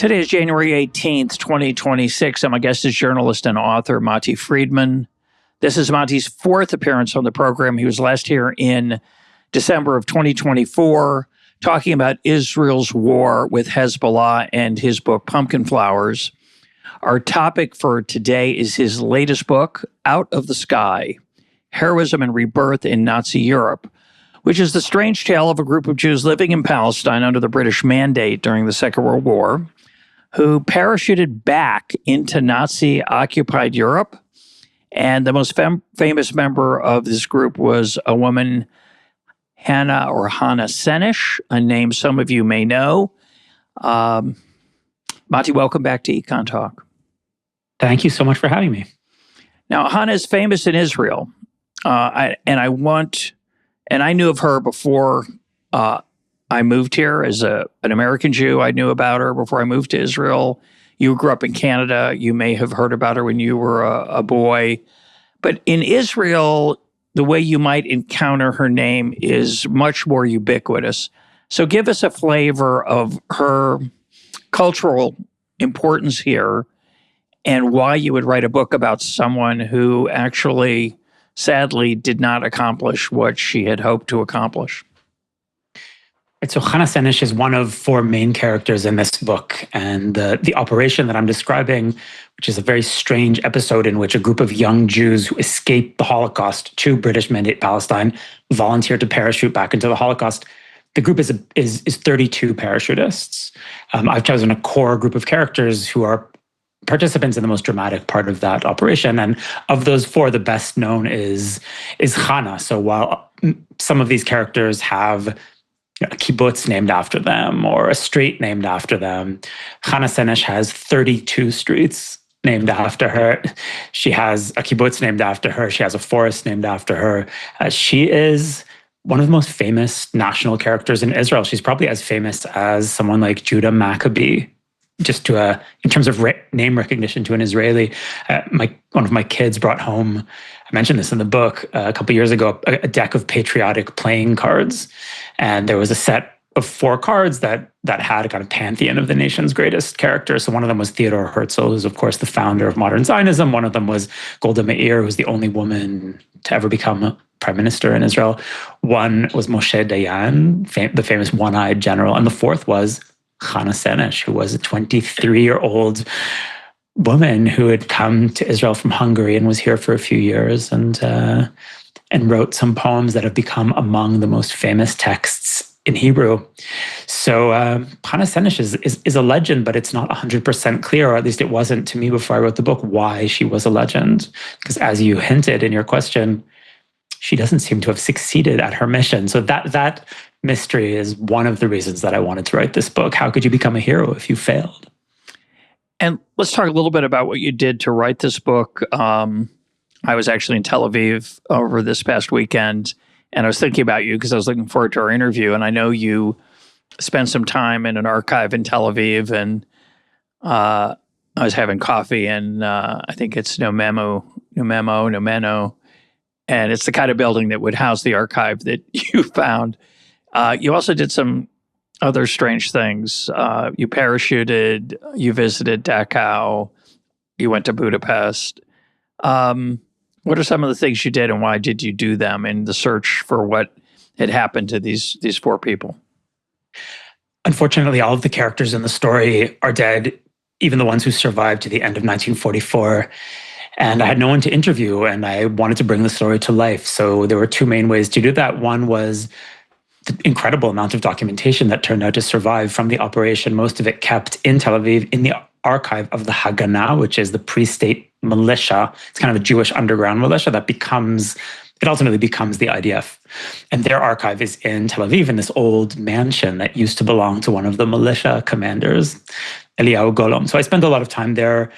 Today is January 18th, 2026. And my guest is journalist and author Matti Friedman. This is Matti's fourth appearance on the program. He was last here in December of 2024, talking about Israel's war with Hezbollah and his book, Pumpkin Flowers. Our topic for today is his latest book, Out of the Sky, Heroism and Rebirth in Nazi Europe, which is the strange tale of a group of Jews living in Palestine under the British Mandate during the Second World War, who parachuted back into Nazi-occupied Europe. And the most famous member of this group was a woman, Hannah Senesh, a name some of you may know. Matti, welcome back to EconTalk. Thank you so much for having me. Now, Hannah is famous in Israel, and I knew of her before I moved here as an American Jew. I knew about her before I moved to Israel. You grew up in Canada. You may have heard about her when you were a boy. But in Israel, the way you might encounter her name is much more ubiquitous. So give us a flavor of her cultural importance here and why you would write a book about someone who actually, sadly, did not accomplish what she had hoped to accomplish. So Hannah Senesh is one of four main characters in this book. And the operation that I'm describing, which is a very strange episode in which a group of young Jews who escaped the Holocaust to British Mandate Palestine volunteered to parachute back into the Holocaust. The group is 32 parachutists. I've chosen a core group of characters who are participants in the most dramatic part of that operation. And of those four, the best known is Hannah. So while some of these characters have a kibbutz named after them or a street named after them, Hannah Senesh has 32 streets named after her. She has a kibbutz named after her. She has a forest named after her. She is one of the most famous national characters in Israel. She's probably as famous as someone like Judah Maccabee, just in terms of name recognition to an Israeli. One of my kids brought home, I mentioned this in the book a couple of years ago, a deck of patriotic playing cards. And there was a set of four cards that had a kind of pantheon of the nation's greatest characters. So one of them was Theodore Herzl, who's of course the founder of modern Zionism. One of them was Golda Meir, who's the only woman to ever become a prime minister in Israel. One was Moshe Dayan, the famous one-eyed general. And the fourth was Hannah Senesh, who was a 23-year-old woman who had come to Israel from Hungary and was here for a few years and wrote some poems that have become among the most famous texts in Hebrew. So Hannah Senesh is a legend, but it's not 100% clear, or at least it wasn't to me before I wrote the book, why she was a legend. Because as you hinted in your question, she doesn't seem to have succeeded at her mission. So that mystery is one of the reasons that I wanted to write this book. How could you become a hero if you failed? And let's talk a little bit about what you did to write this book. I was actually in Tel Aviv over this past weekend, and I was thinking about you because I was looking forward to our interview. And I know you spent some time in an archive in Tel Aviv, and I was having coffee, and I think it's No Memo, and it's the kind of building that would house the archive that you found. You also did some other strange things. You parachuted, you visited Dachau, you went to Budapest. What are some of the things you did, and why did you do them in the search for what had happened to these four people? Unfortunately, all of the characters in the story are dead, even the ones who survived to the end of 1944. And I had no one to interview, and I wanted to bring the story to life. So there were two main ways to do that. One was the incredible amount of documentation that turned out to survive from the operation, most of it kept in Tel Aviv in the archive of the Haganah, which is the pre-state militia. It's kind of a Jewish underground militia that ultimately becomes the IDF. And their archive is in Tel Aviv in this old mansion that used to belong to one of the militia commanders, Eliyahu Golom. So I spent a lot of time there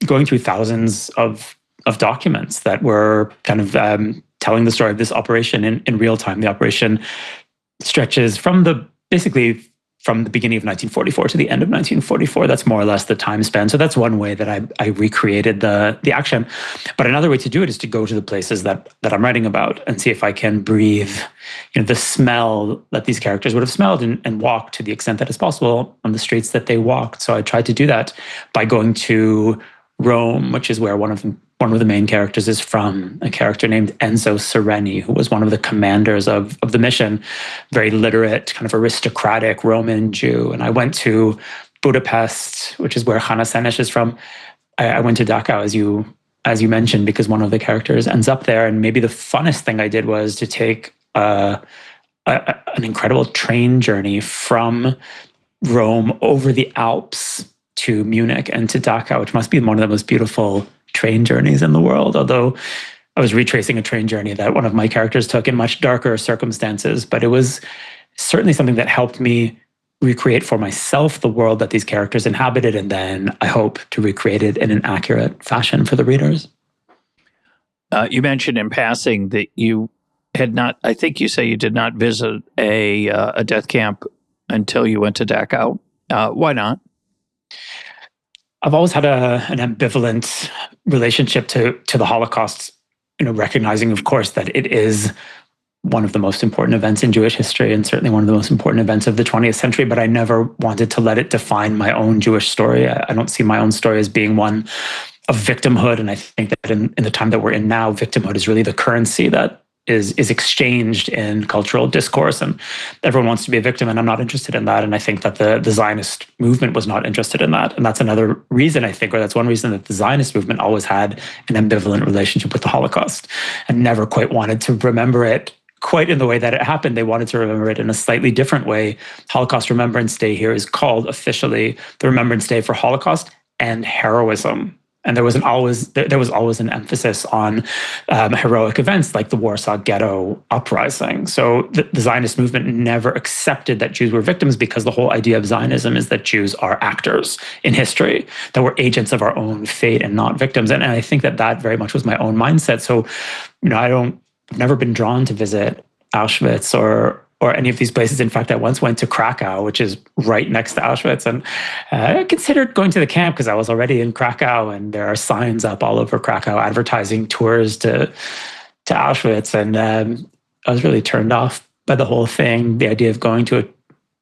going through thousands of documents that were kind of telling the story of this operation in real time. The operation stretches from basically from the beginning of 1944 to the end of 1944. That's more or less the time span. So that's one way that I recreated the action. But another way to do it is to go to the places that I'm writing about and see if I can breathe, the smell that these characters would have smelled and walk to the extent that is possible on the streets that they walked. So I tried to do that by going to Rome, which is where one of the main characters is from, a character named Enzo Sereni, who was one of the commanders of the mission, very literate, kind of aristocratic Roman Jew. And I went to Budapest, which is where Hannah Senesh is from. I went to Dachau, as you mentioned, because one of the characters ends up there. And maybe the funnest thing I did was to take an incredible train journey from Rome over the Alps to Munich and to Dachau, which must be one of the most beautiful train journeys in the world. Although I was retracing a train journey that one of my characters took in much darker circumstances, but it was certainly something that helped me recreate for myself the world that these characters inhabited, and then I hope to recreate it in an accurate fashion for the readers. You mentioned in passing that you had not, I think you say you did not visit a death camp until you went to Dachau. Why not? I've always had an ambivalent relationship to the Holocaust, recognizing, of course, that it is one of the most important events in Jewish history and certainly one of the most important events of the 20th century, but I never wanted to let it define my own Jewish story. I don't see my own story as being one of victimhood, and I think that in the time that we're in now, victimhood is really the currency that is exchanged in cultural discourse, and everyone wants to be a victim, and I'm not interested in that. And I think that the Zionist movement was not interested in that. And that's another reason, I think, or that's one reason that the Zionist movement always had an ambivalent relationship with the Holocaust and never quite wanted to remember it quite in the way that it happened. They wanted to remember it in a slightly different way. Holocaust Remembrance Day here is called officially the Remembrance Day for Holocaust and Heroism. And there was always an emphasis on heroic events like the Warsaw Ghetto uprising. So the Zionist movement never accepted that Jews were victims, because the whole idea of Zionism is that Jews are actors in history, that we're agents of our own fate and not victims. And I think that very much was my own mindset. So, I've never been drawn to visit Auschwitz or any of these places. In fact, I once went to Krakow, which is right next to Auschwitz, and I considered going to the camp because I was already in Krakow, and there are signs up all over Krakow advertising tours to Auschwitz, and I was really turned off by the whole thing, the idea of going to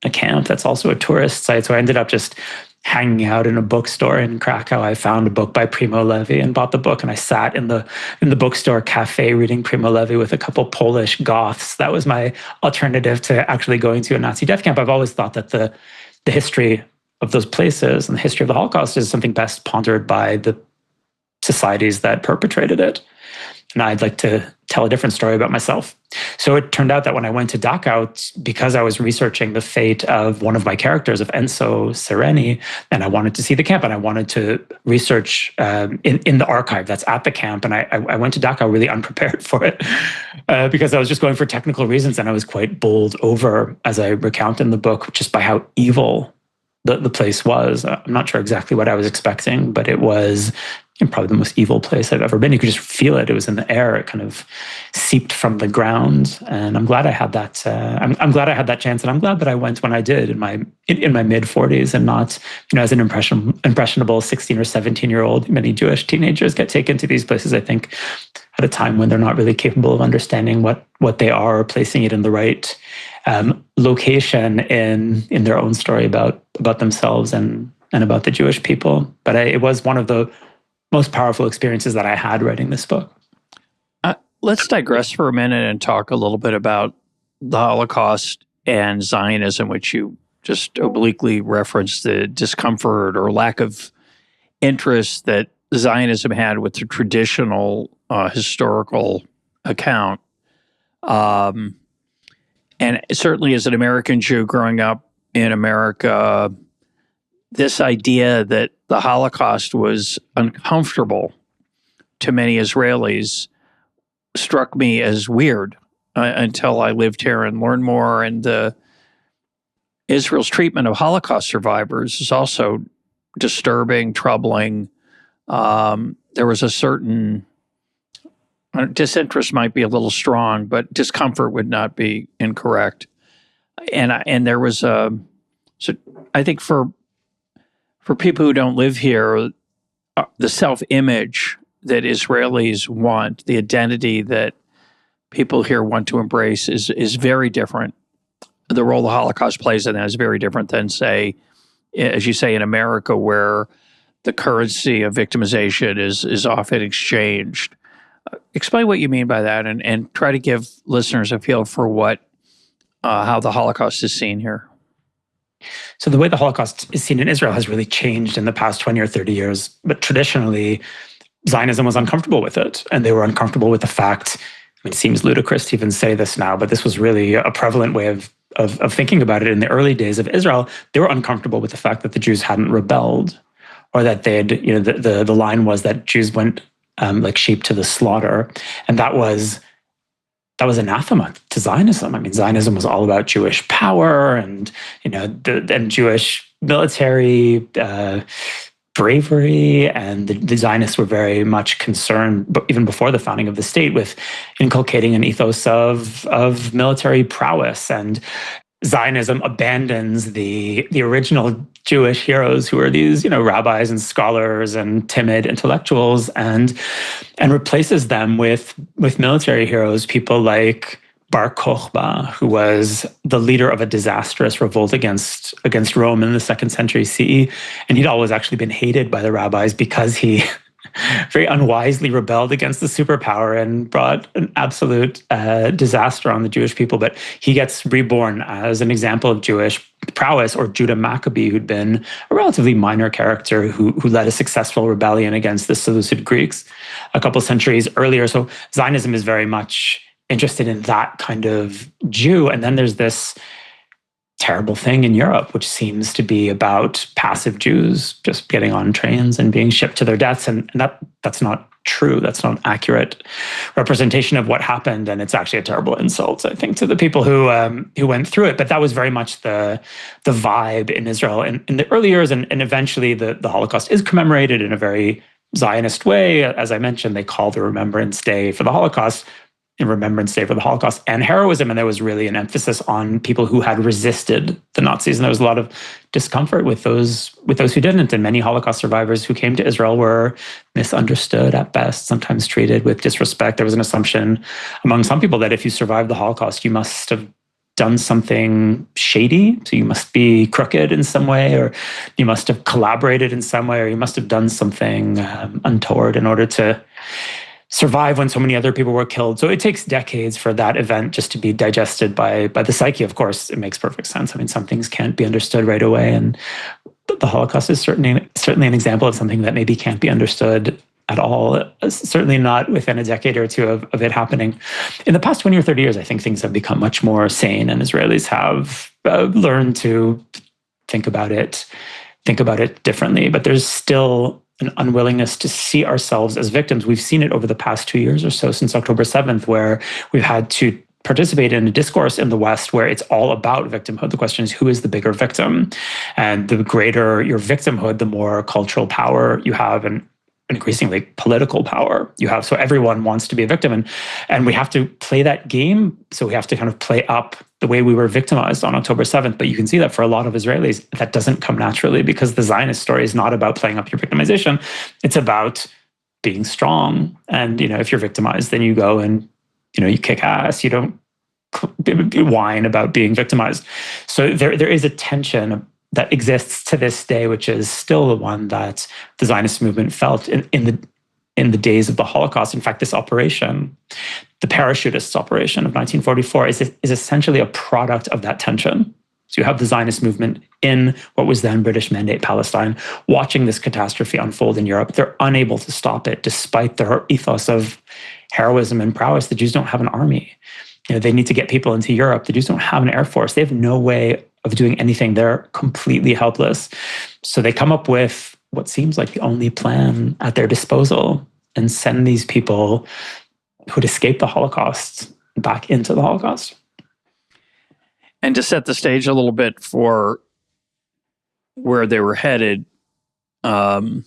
a camp that's also a tourist site. So I ended up just hanging out in a bookstore in Krakow. I found a book by Primo Levi and bought the book, and I sat in the bookstore cafe reading Primo Levi with a couple Polish Goths. That was my alternative to actually going to a Nazi death camp. I've always thought that the history of those places and the history of the Holocaust is something best pondered by the societies that perpetrated it. And I'd like to tell a different story about myself. So it turned out that when I went to Dachau, because I was researching the fate of one of my characters, of Enzo Sereni, and I wanted to see the camp, and I wanted to research in the archive that's at the camp. And I went to Dachau really unprepared for it because I was just going for technical reasons, and I was quite bowled over, as I recount in the book, just by how evil the place was. I'm not sure exactly what I was expecting, but it was probably the most evil place I've ever been. You could just feel it. It was in the air. It kind of seeped from the ground. And I'm glad I had that. I'm glad I had that chance, and I'm glad that I went when I did in my mid 40s, and not as an impressionable 16 or 17-year-old. Many Jewish teenagers get taken to these places, I think, at a time when they're not really capable of understanding what they are, or placing it in the right location in their own story about themselves and about the Jewish people. But it was one of the most powerful experiences that I had writing this book. Let's digress for a minute and talk a little bit about the Holocaust and Zionism, which you just obliquely referenced, the discomfort or lack of interest that Zionism had with the traditional historical account. And certainly as an American Jew growing up in America, this idea that the Holocaust was uncomfortable to many Israelis struck me as weird until I lived here and learned more. And Israel's treatment of Holocaust survivors is also disturbing, troubling. There was a certain disinterest, might be a little strong, but discomfort would not be incorrect. And there was So I think for people who don't live here, the self-image that Israelis want, the identity that people here want to embrace is very different. The role the Holocaust plays in that is very different than, say, as you say, in America, where the currency of victimization is often exchanged. Explain what you mean by that, and try to give listeners a feel for how the Holocaust is seen here. So the way the Holocaust is seen in Israel has really changed in the past 20 or 30 years. But traditionally, Zionism was uncomfortable with it. And they were uncomfortable with the fact, it seems ludicrous to even say this now, but this was really a prevalent way of thinking about it in the early days of Israel. They were uncomfortable with the fact that the Jews hadn't rebelled, or that they'd, the line was that Jews went like sheep to the slaughter. And that was anathema to Zionism. I mean, Zionism was all about Jewish power and, and Jewish military bravery. And the Zionists were very much concerned, but even before the founding of the state, with inculcating an ethos of military prowess. And Zionism abandons the original Jewish heroes, who are these, rabbis and scholars and timid intellectuals, and replaces them with military heroes, people like Bar Kokhba, who was the leader of a disastrous revolt against Rome in the 2nd century CE. And he'd always actually been hated by the rabbis because he very unwisely rebelled against the superpower and brought an absolute disaster on the Jewish people. But he gets reborn as an example of Jewish prowess. Or Judah Maccabee, who'd been a relatively minor character who led a successful rebellion against the Seleucid Greeks a couple centuries earlier. So Zionism is very much interested in that kind of Jew. And then there's this terrible thing in Europe, which seems to be about passive Jews just getting on trains and being shipped to their deaths. And that's not true. That's not an accurate representation of what happened. And it's actually a terrible insult, I think, to the people who went through it. But that was very much the vibe in Israel in the early years. And eventually the Holocaust is commemorated in a very Zionist way. As I mentioned, they call the Remembrance Day for the Holocaust in Remembrance Day for the Holocaust and heroism. And there was really an emphasis on people who had resisted the Nazis. And there was a lot of discomfort with those who didn't. And many Holocaust survivors who came to Israel were misunderstood at best, sometimes treated with disrespect. There was an assumption among some people that if you survived the Holocaust, you must have done something shady. So you must be crooked in some way, or you must have collaborated in some way, or you must have done something untoward in order to survive when so many other people were killed. So it takes decades for that event just to be digested by the psyche. Of course, it makes perfect sense. I mean, some things can't be understood right away. And the Holocaust is certainly an example of something that maybe can't be understood at all, certainly not within a decade or two of it happening. In the past 20 or 30 years, I think things have become much more sane, and Israelis have learned to think about it differently. But there's still an unwillingness to see ourselves as victims. We've seen it over the past 2 years or so, since October 7th, where we've had to participate in a discourse in the West where it's all about victimhood. The question is, who is the bigger victim? And the greater your victimhood, the more cultural power you have, and increasingly political power you have. So everyone wants to be a victim. And we have to play that game. So we have to kind of play up the way we were victimized on October 7th. But you can see that for a lot of Israelis, that doesn't come naturally, because the Zionist story is not about playing up your victimization. It's about being strong. And, if you're victimized, then you go and, you kick ass. You don't whine about being victimized. So there is a tension that exists to this day, which is still the one that the Zionist movement felt in the days of the Holocaust. In fact, this operation, the parachutists operation of 1944, is essentially a product of that tension. So you have the Zionist movement in what was then British Mandate Palestine, watching this catastrophe unfold in Europe. They're unable to stop it, despite their ethos of heroism and prowess. The Jews don't have an army. They need to get people into Europe. The Jews don't have an air force. They have no way of doing anything. They're completely helpless. So they come up with what seems like the only plan at their disposal, and send these people who'd escaped the Holocaust back into the Holocaust. And to set the stage a little bit for where they were headed, in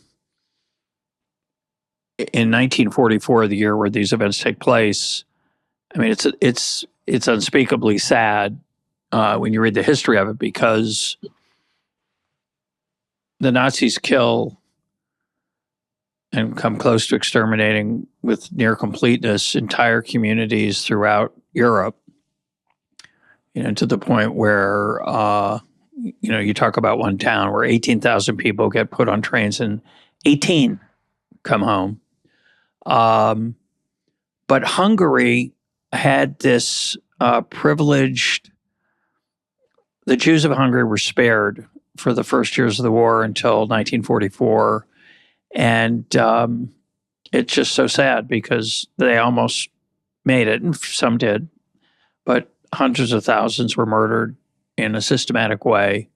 1944, the year where these events take place, I mean, it's unspeakably sad when you read the history of it, because the Nazis kill and come close to exterminating with near completeness entire communities throughout Europe, to the point where, you talk about one town where 18,000 people get put on trains and 18 come home. But Hungary had this privileged, the Jews of Hungary were spared for the first years of the war until 1944. And it's just so sad because they almost made it, and some did, but hundreds of thousands were murdered in a systematic way.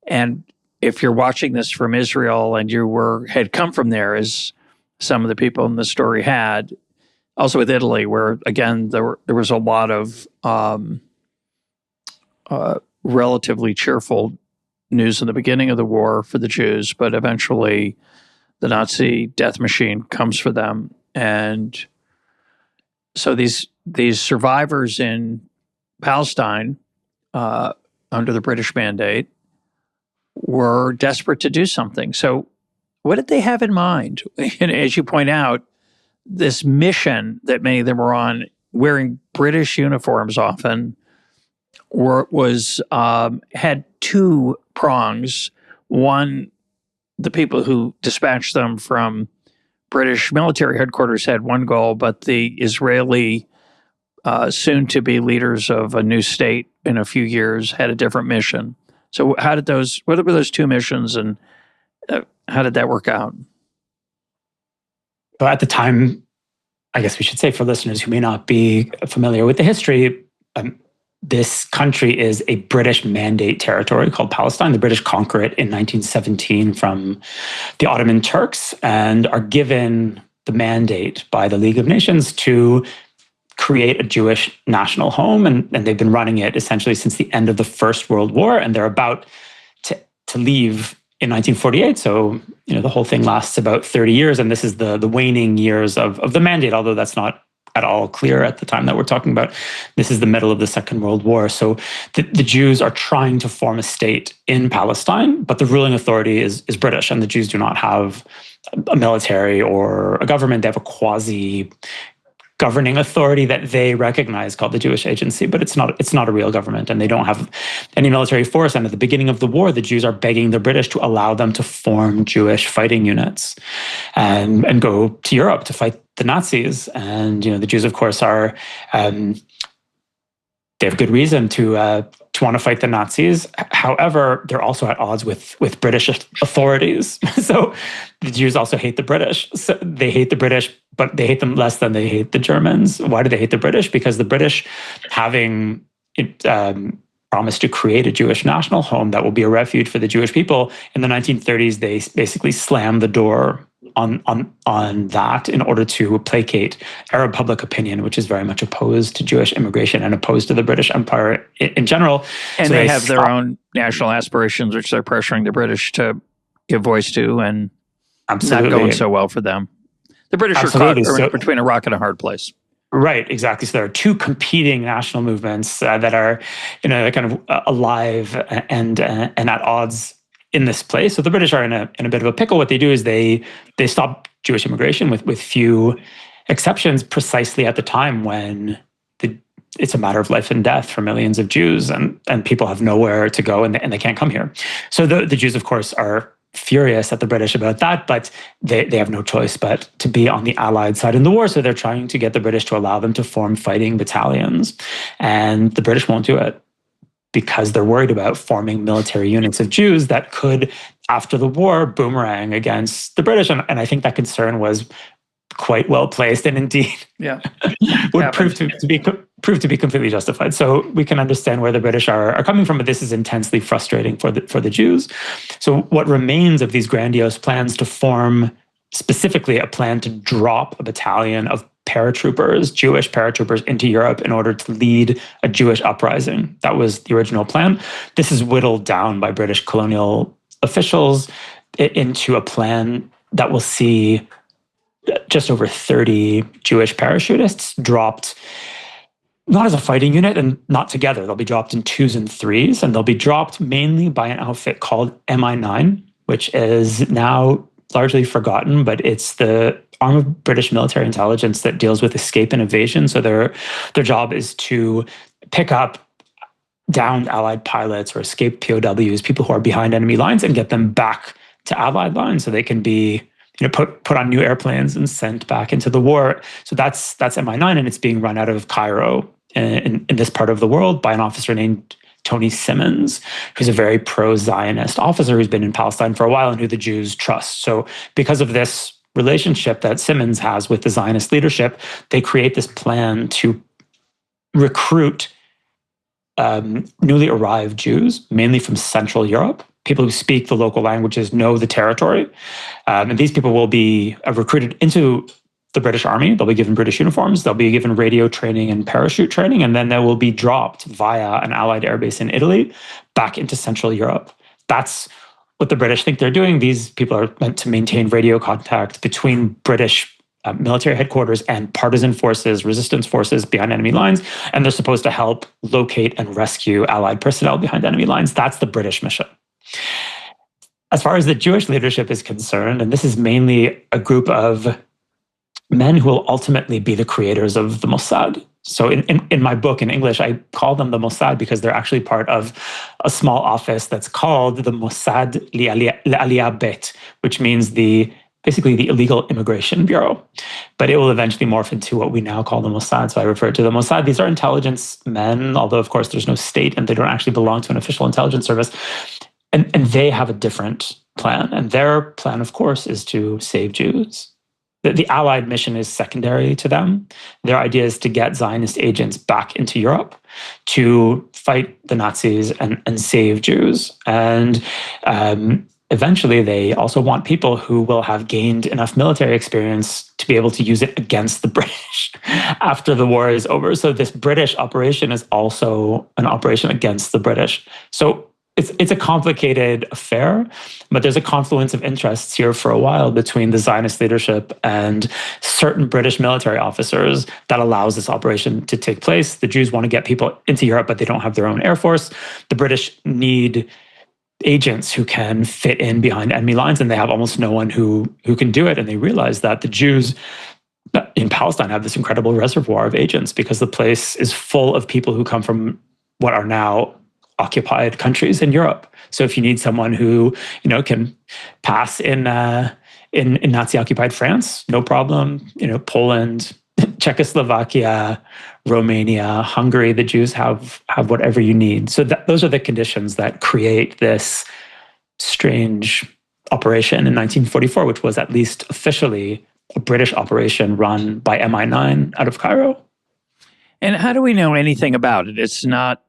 And if you're watching this from Israel and you had come from there, as some of the people in the story had, also with Italy, where again there was a lot of relatively cheerful news in the beginning of the war for the Jews, but eventually the Nazi death machine comes for them. And so these survivors in Palestine, under the British mandate, were desperate to do something. So what did they have in mind? And as you point out, this mission that many of them were on, wearing British uniforms often, had two prongs. One, the people who dispatched them from British military headquarters had one goal, but the Israeli soon-to-be leaders of a new state in a few years had a different mission. So what were those two missions, and how did that work out? So at the time, I guess we should say for listeners who may not be familiar with the history, this country is a British mandate territory called Palestine. The British conquer it in 1917 from the Ottoman Turks and are given the mandate by the League of Nations to create a Jewish national home. And they've been running it essentially since the end of the First World War. And they're about to leave in 1948. So, the whole thing lasts about 30 years. And this is the waning years of the mandate, although that's not at all clear at the time that we're talking about. This is the middle of the Second World War. So the Jews are trying to form a state in Palestine, but the ruling authority is British, and the Jews do not have a military or a government. They have a quasi governing authority that they recognize called the Jewish Agency, but it's not a real government, and they don't have any military force. And at the beginning of the war, the Jews are begging the British to allow them to form Jewish fighting units and go to Europe to fight the Nazis. And the Jews, of course, are they have good reason to want to fight the Nazis. However, they're also at odds with British authorities. So the Jews also hate the British. So they hate the British, but they hate them less than they hate the Germans. Why do they hate the British? Because the British, having promised to create a Jewish national home that will be a refuge for the Jewish people, in the 1930s, they basically slammed the door on that in order to placate Arab public opinion, which is very much opposed to Jewish immigration and opposed to the British Empire in general. And so they have their own national aspirations, which they're pressuring the British to give voice to, and absolutely not going so well for them. The British are caught between a rock and a hard place. Right, exactly. So there are two competing national movements that are, kind of alive and at odds in this place. So the British are in a bit of a pickle. What they do is they stop Jewish immigration with few exceptions, precisely at the time when it's a matter of life and death for millions of Jews, and people have nowhere to go and they can't come here. So the Jews, of course, are furious at the British about that, but they have no choice but to be on the Allied side in the war. So they're trying to get the British to allow them to form fighting battalions, and the British won't do it, because they're worried about forming military units of Jews that could, after the war, boomerang against the British. And I think that concern was quite well placed, and indeed would prove to be completely justified. So we can understand where the British are coming from, but this is intensely frustrating for the Jews. So what remains of these grandiose plans to form specifically a plan to drop a battalion of paratroopers, Jewish paratroopers, into Europe in order to lead a Jewish uprising. That was the original plan. This is whittled down by British colonial officials into a plan that will see just over 30 Jewish parachutists dropped, not as a fighting unit and not together. They'll be dropped in twos and threes, and they'll be dropped mainly by an outfit called MI9, which is now largely forgotten, but it's the arm of British military intelligence that deals with escape and evasion. So their job is to pick up downed Allied pilots or escaped POWs, people who are behind enemy lines, and get them back to Allied lines so they can be put on new airplanes and sent back into the war. So that's MI9, and it's being run out of Cairo in this part of the world by an officer named Tony Simmons, who's a very pro-Zionist officer who's been in Palestine for a while and who the Jews trust. So because of this relationship that Simmons has with the Zionist leadership, they create this plan to recruit newly arrived Jews, mainly from Central Europe, people who speak the local languages, know the territory. And these people will be recruited into the British Army. They'll be given British uniforms. They'll be given radio training and parachute training. And then they will be dropped via an Allied airbase in Italy back into Central Europe. That's what the British think they're doing. These people are meant to maintain radio contact between British military headquarters and partisan forces, resistance forces behind enemy lines. And they're supposed to help locate and rescue Allied personnel behind enemy lines. That's the British mission. As far as the Jewish leadership is concerned, and this is mainly a group of men who will ultimately be the creators of the Mossad. So in my book in English, I call them the Mossad because they're actually part of a small office that's called the Mossad L'Aliyah Bet, which means basically the Illegal Immigration Bureau. But it will eventually morph into what we now call the Mossad. So I refer to the Mossad. These are intelligence men, although of course there's no state and they don't actually belong to an official intelligence service. And they have a different plan. And their plan, of course, is to save Jews. The Allied mission is secondary to them. Their idea is to get Zionist agents back into Europe to fight the Nazis and save Jews. And eventually, they also want people who will have gained enough military experience to be able to use it against the British after the war is over. So this British operation is also an operation against the British. So it's a complicated affair, but there's a confluence of interests here for a while between the Zionist leadership and certain British military officers that allows this operation to take place. The Jews want to get people into Europe, but they don't have their own air force. The British need agents who can fit in behind enemy lines, and they have almost no one who can do it. And they realize that the Jews in Palestine have this incredible reservoir of agents because the place is full of people who come from what are now occupied countries in Europe. So if you need someone who, can pass in Nazi-occupied France, no problem. Poland, Czechoslovakia, Romania, Hungary, the Jews have whatever you need. So those are the conditions that create this strange operation in 1944, which was at least officially a British operation run by MI9 out of Cairo. And how do we know anything about it? It's not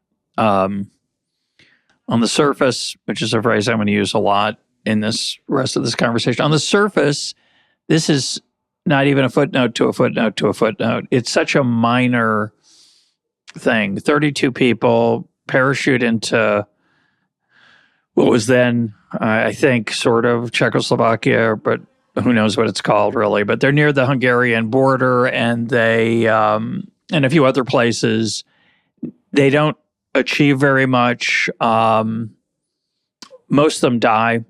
on the surface, which is a phrase I'm going to use a lot in this rest of this conversation. On the surface, this is not even a footnote to a footnote to a footnote. It's such a minor thing. 32 people parachute into what was then, I think, sort of Czechoslovakia, but who knows what it's called really. But they're near the Hungarian border, and they, and a few other places. They don't achieve very much. Most of them die.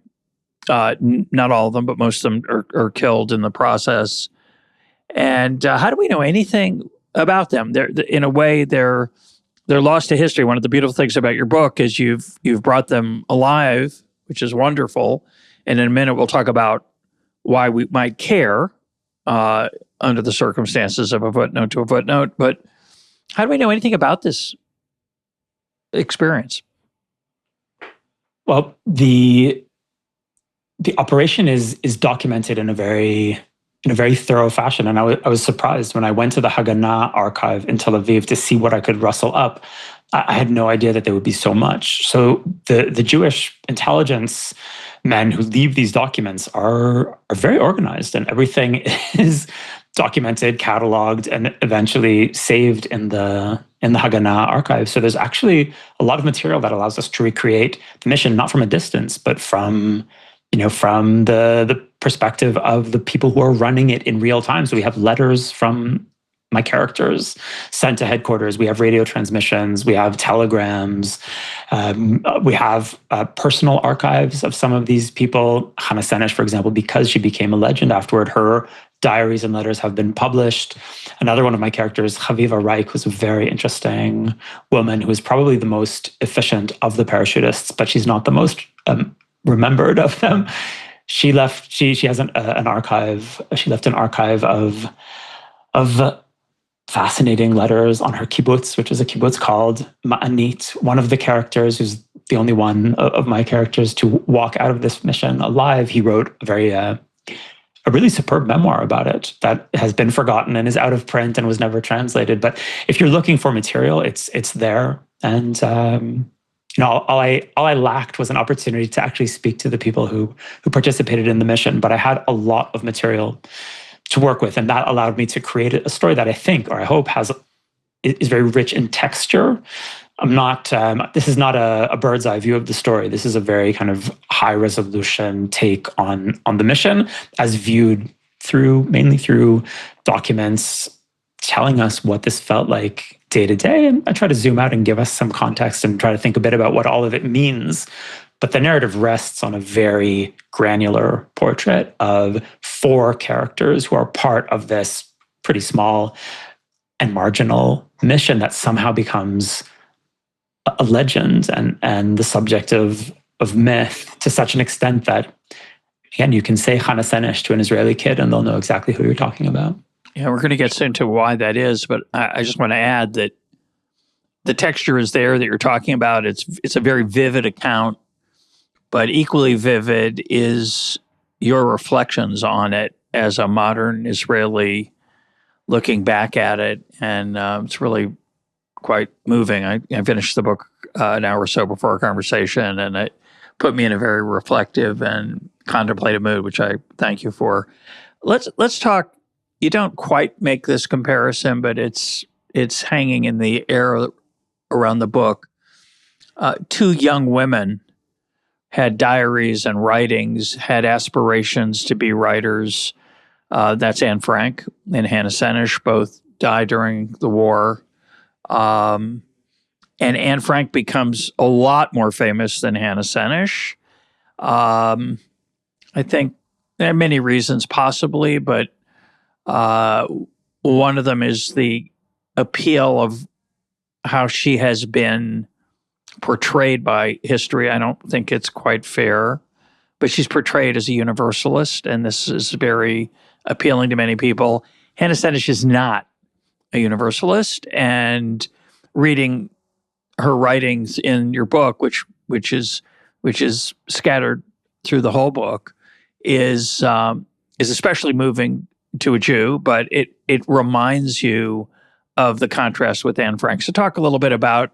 Not all of them, but most of them are killed in the process. And how do we know anything about them? In a way, they're lost to history. One of the beautiful things about your book is you've brought them alive, which is wonderful. And in a minute, we'll talk about why we might care under the circumstances of a footnote to a footnote. But how do we know anything about this experience? Well, the operation is documented in a very thorough fashion, and I was surprised when I went to the Haganah archive in Tel Aviv to see what I could rustle up. I had no idea that there would be so much. So the Jewish intelligence men who leave these documents are very organized, and everything is documented, cataloged, and eventually saved in the Haganah archive. So there's actually a lot of material that allows us to recreate the mission, not from a distance, but from the perspective of the people who are running it in real time. So we have letters from my characters sent to headquarters. We have radio transmissions, we have telegrams, we have personal archives of some of these people. Hannah Senesh, for example, because she became a legend afterward, her diaries and letters have been published. Another one of my characters, Chaviva Reich, was a very interesting woman who was probably the most efficient of the parachutists, but she's not the most remembered of them. She left. She has an archive. She left an archive of fascinating letters on her kibbutz, which is a kibbutz called Ma'anit. One of the characters, who's the only one of my characters to walk out of this mission alive, he wrote a really superb memoir about it that has been forgotten and is out of print and was never translated. But if you're looking for material, it's there. And all I lacked was an opportunity to actually speak to the people who participated in the mission. But I had a lot of material to work with, and that allowed me to create a story that I think, or I hope, is very rich in texture. I'm not. This is not a bird's eye view of the story. This is a very kind of high resolution take on the mission, as viewed mainly through documents telling us what this felt like day to day. And I try to zoom out and give us some context and try to think a bit about what all of it means. But the narrative rests on a very granular portrait of 4 characters who are part of this pretty small and marginal mission that somehow becomes a legend and the subject of myth to such an extent that, again, you can say Hannah Senesh to an Israeli kid and they'll know exactly who you're talking about. Yeah, we're going to get into why that is, but I just want to add that the texture is there that you're talking about. It's a very vivid account, but equally vivid is your reflections on it as a modern Israeli looking back at it, and it's really quite moving. I finished the book an hour or so before our conversation, and it put me in a very reflective and contemplative mood, which I thank you for. Let's talk. You don't quite make this comparison, but it's hanging in the air around the book. 2 young women had diaries and writings, had aspirations to be writers. That's Anne Frank and Hannah Senesh, both died during the war. And Anne Frank becomes a lot more famous than Hannah Senesh. I think there are many reasons possibly, but one of them is the appeal of how she has been portrayed by history. I don't think it's quite fair, but she's portrayed as a universalist, and this is very appealing to many people. Hannah Senesh is not a universalist, and reading her writings in your book, which is scattered through the whole book, is especially moving to a Jew, but it reminds you of the contrast with Anne Frank. So talk a little bit about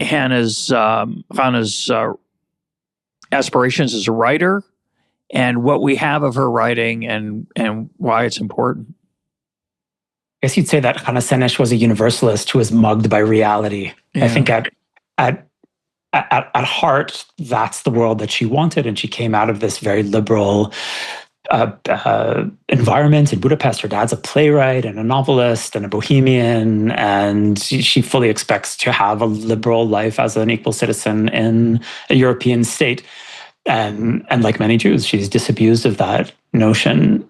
Hannah's aspirations as a writer and what we have of her writing and why it's important. I guess you'd say that Hannah Senesh was a universalist who was mugged by reality. Yeah. I think at heart, that's the world that she wanted, and she came out of this very liberal environment in Budapest. Her dad's a playwright and a novelist and a bohemian, and she fully expects to have a liberal life as an equal citizen in a European state. And like many Jews, she's disabused of that notion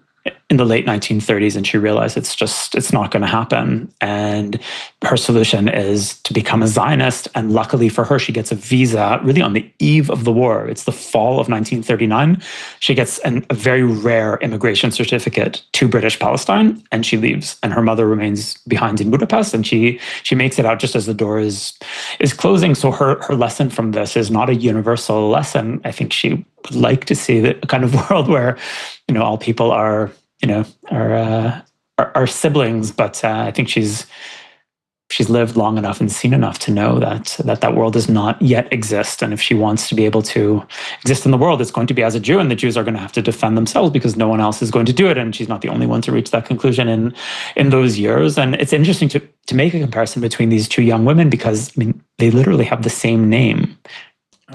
in the late 1930s, and she realized it's not going to happen. And her solution is to become a Zionist. And luckily for her, she gets a visa really on the eve of the war. It's the fall of 1939. She gets a very rare immigration certificate to British Palestine, and she leaves. And her mother remains behind in Budapest, and she makes it out just as the door is closing. So her lesson from this is not a universal lesson. I think she would like to see the kind of world where, all people are siblings, but I think she's lived long enough and seen enough to know that world does not yet exist. And if she wants to be able to exist in the world, it's going to be as a Jew, and the Jews are going to have to defend themselves because no one else is going to do it. And she's not the only one to reach that conclusion in those years. And it's interesting to make a comparison between these 2 young women because, they literally have the same name.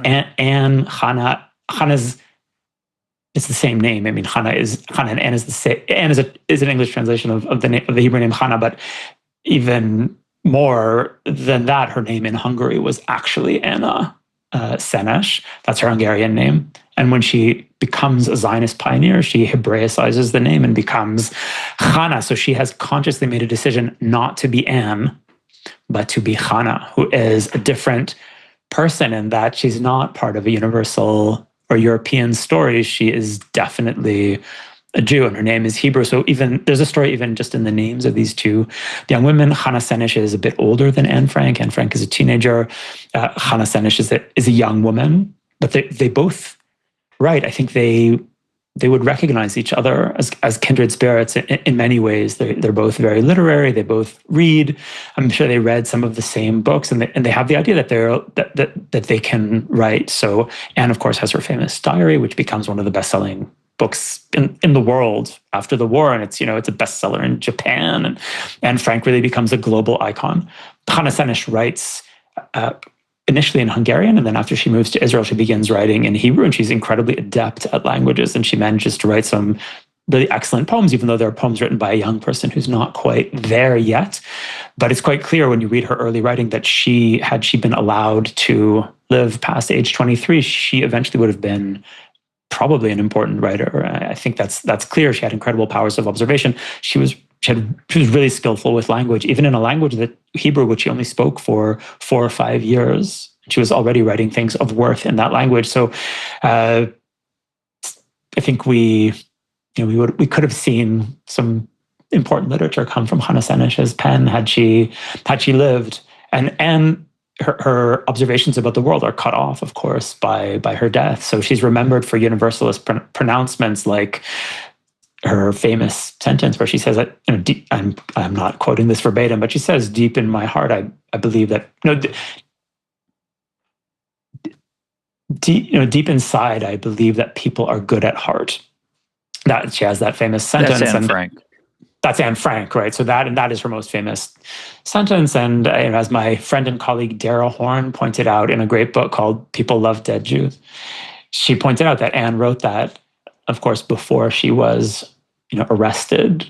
And Hannah's it's the same name. I mean, Hannah and Anne is the same. Anne is an English translation of the name of the Hebrew name Hannah, but even more than that, her name in Hungary was actually Anna Senesh. That's her Hungarian name. And when she becomes a Zionist pioneer, she Hebraicizes the name and becomes Hannah. So she has consciously made a decision not to be Anne, but to be Hannah, who is a different person in that she's not part of a universal or European story. She is definitely a Jew, and her name is Hebrew. So even there's a story even just in the names of these two young women. Hannah Senesh is a bit older than Anne Frank. Anne Frank is a teenager. Hannah Senesh is a young woman, but they both write. I think they would recognize each other as kindred spirits in many ways. They're both very literary. They both read. I'm sure they read some of the same books, and they have the idea that they can write. So Anne, of course, has her famous diary, which becomes one of the best-selling books in the world after the war, and it's a bestseller in Japan, and Anne Frank really becomes a global icon. Hannah Senesh writes initially in Hungarian, and then after she moves to Israel, she begins writing in Hebrew, and she's incredibly adept at languages, and she manages to write some really excellent poems, even though they're poems written by a young person who's not quite there yet. But it's quite clear when you read her early writing that had she been allowed to live past age 23, she eventually would have been probably an important writer. I think that's clear. She had incredible powers of observation. She was really skillful with language, even in a language that Hebrew, which she only spoke for 4 or 5 years. She was already writing things of worth in that language. So I think we could have seen some important literature come from Hannah Senesh's pen had she lived. And her observations about the world are cut off, of course, by her death. So she's remembered for universalist pronouncements like her famous sentence where she says that, I'm not quoting this verbatim, but she says, "Deep in my heart, I believe that, deep inside, I believe that people are good at heart." That she has that famous sentence. That's Anne Frank. That's Anne Frank, right? So that is her most famous sentence. And as my friend and colleague Dara Horn pointed out in a great book called "People Love Dead Jews," she pointed out that Anne wrote that, of course, before she was, arrested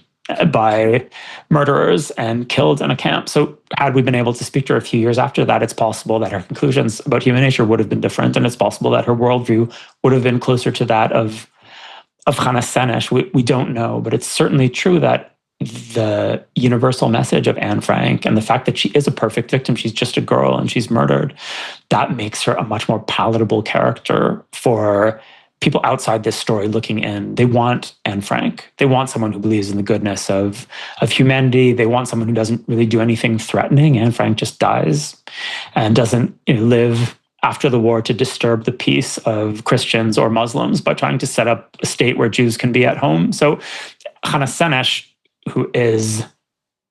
by murderers and killed in a camp. So had we been able to speak to her a few years after that, it's possible that her conclusions about human nature would have been different, and it's possible that her worldview would have been closer to that of Hannah Senesh. We don't know, but it's certainly true that the universal message of Anne Frank and the fact that she is a perfect victim, she's just a girl and she's murdered, that makes her a much more palatable character for people outside this story looking in. They want Anne Frank. They want someone who believes in the goodness of humanity. They want someone who doesn't really do anything threatening. Anne Frank just dies and doesn't live after the war to disturb the peace of Christians or Muslims by trying to set up a state where Jews can be at home. So Hannah Senesh, who is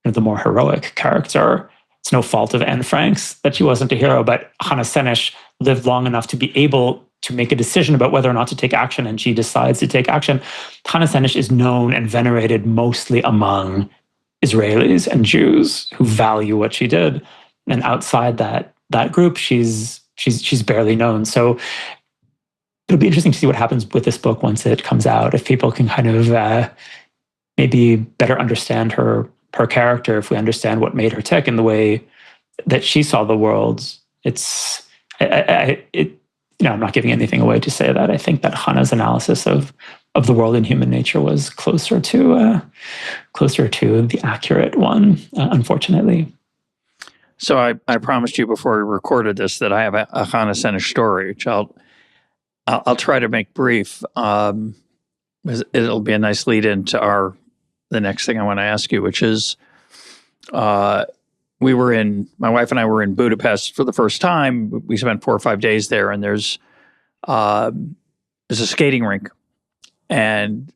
the more heroic character, it's no fault of Anne Frank's that she wasn't a hero, but Hannah Senesh lived long enough to be able to make a decision about whether or not to take action, and she decides to take action. Hannah Senesh is known and venerated mostly among Israelis and Jews who value what she did. And outside that group, she's barely known. So it'll be interesting to see what happens with this book once it comes out, if people can kind of maybe better understand her character, if we understand what made her tick and the way that she saw the world. I'm not giving anything away to say that I think that Hannah's analysis of the world and human nature was closer to the accurate one, unfortunately. So I promised you before we recorded this that I have a Hannah Senesh story, which I'll try to make brief. It'll be a nice lead into the next thing I want to ask you, which is my wife and I were in Budapest for the first time. We spent 4 or 5 days there, and there's a skating rink. And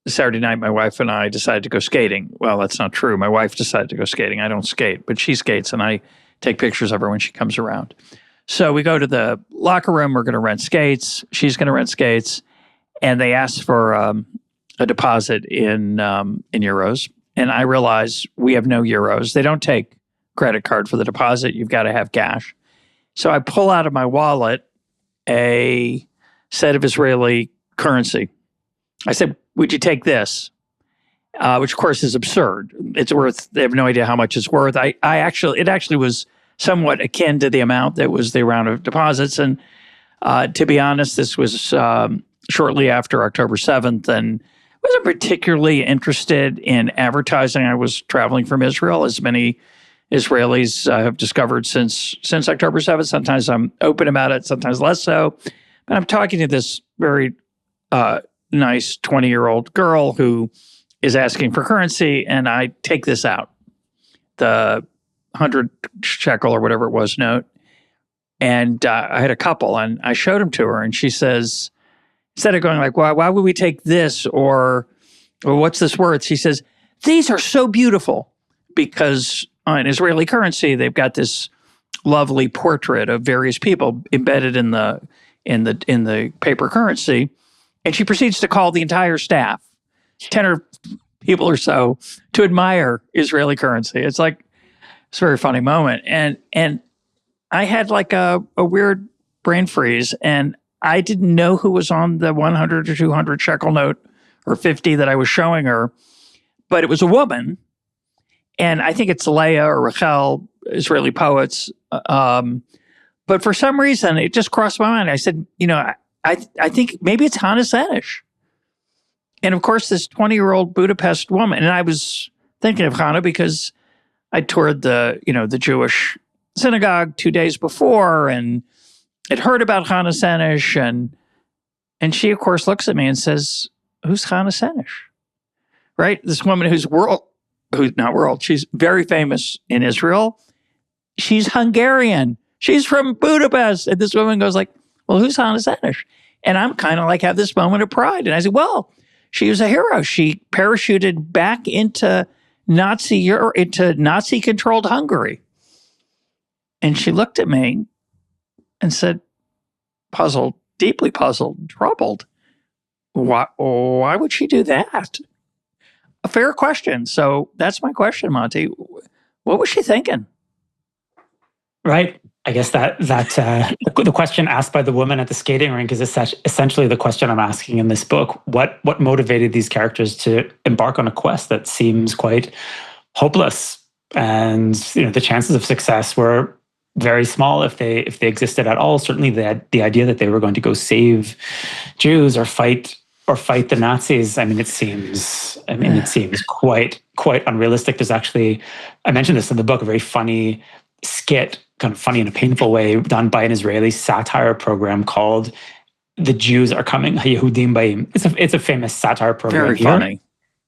Saturday night, my wife and I decided to go skating. Well, that's not true. My wife decided to go skating. I don't skate, but she skates, and I take pictures of her when she comes around. So we go to the locker room. We're going to rent skates. She's going to rent skates. And they asked for a deposit in euros. And I realize we have no euros. They don't take credit card for the deposit. You've got to have cash. So I pull out of my wallet a set of Israeli currency, I said, would you take this? Which of course is absurd. It's worth, they have no idea how much it's worth. It actually was somewhat akin to the amount that was the round of deposits. And to be honest, this was shortly after October 7th, and wasn't particularly interested in advertising. I was traveling from Israel, as many Israelis have discovered since October 7th. Sometimes I'm open about it, sometimes less so. But I'm talking to this very nice 20-year-old girl who is asking for currency, and I take this out, the 100 shekel or whatever it was note. And I had a couple, and I showed them to her, and she says, instead of going like, why would we take this, or what's this worth? She says, these are so beautiful, because on Israeli currency, they've got this lovely portrait of various people embedded in the paper currency. And she proceeds to call the entire staff, 10 or people or so, to admire Israeli currency. It's like, it's a very funny moment. And I had like a weird brain freeze, and I didn't know who was on the 100 or 200 shekel note or 50 that I was showing her, but it was a woman. And I think it's Leah or Rachel, Israeli poets. But for some reason, it just crossed my mind. I said, I think maybe it's Hannah Senesh. And of course, this 20-year-old Budapest woman, and I was thinking of Hannah because I toured the Jewish synagogue 2 days before and had heard about Hannah Senesh. And she, of course, looks at me and says, who's Hannah Senesh? Right? This woman she's very famous in Israel. She's Hungarian. She's from Budapest. And this woman goes like, well, who's Hannah Senesh? And I'm kind of like, have this moment of pride. And I said, well, she was a hero. She parachuted back into Nazi-controlled Hungary. And she looked at me and said, puzzled, deeply puzzled, troubled, why would she do that? A fair question. So that's my question, Matti. What was she thinking? Right. I guess that the question asked by the woman at the skating rink is essentially the question I'm asking in this book. What motivated these characters to embark on a quest that seems quite hopeless? And the chances of success were very small if they existed at all. Certainly, the idea that they were going to go save Jews or fight the Nazis. It seems quite unrealistic. There's actually, I mentioned this in the book, a very funny skit, kind of funny in a painful way, done by an Israeli satire program called "The Jews Are Coming." Yehudim Baim. It's a famous satire program. Very funny.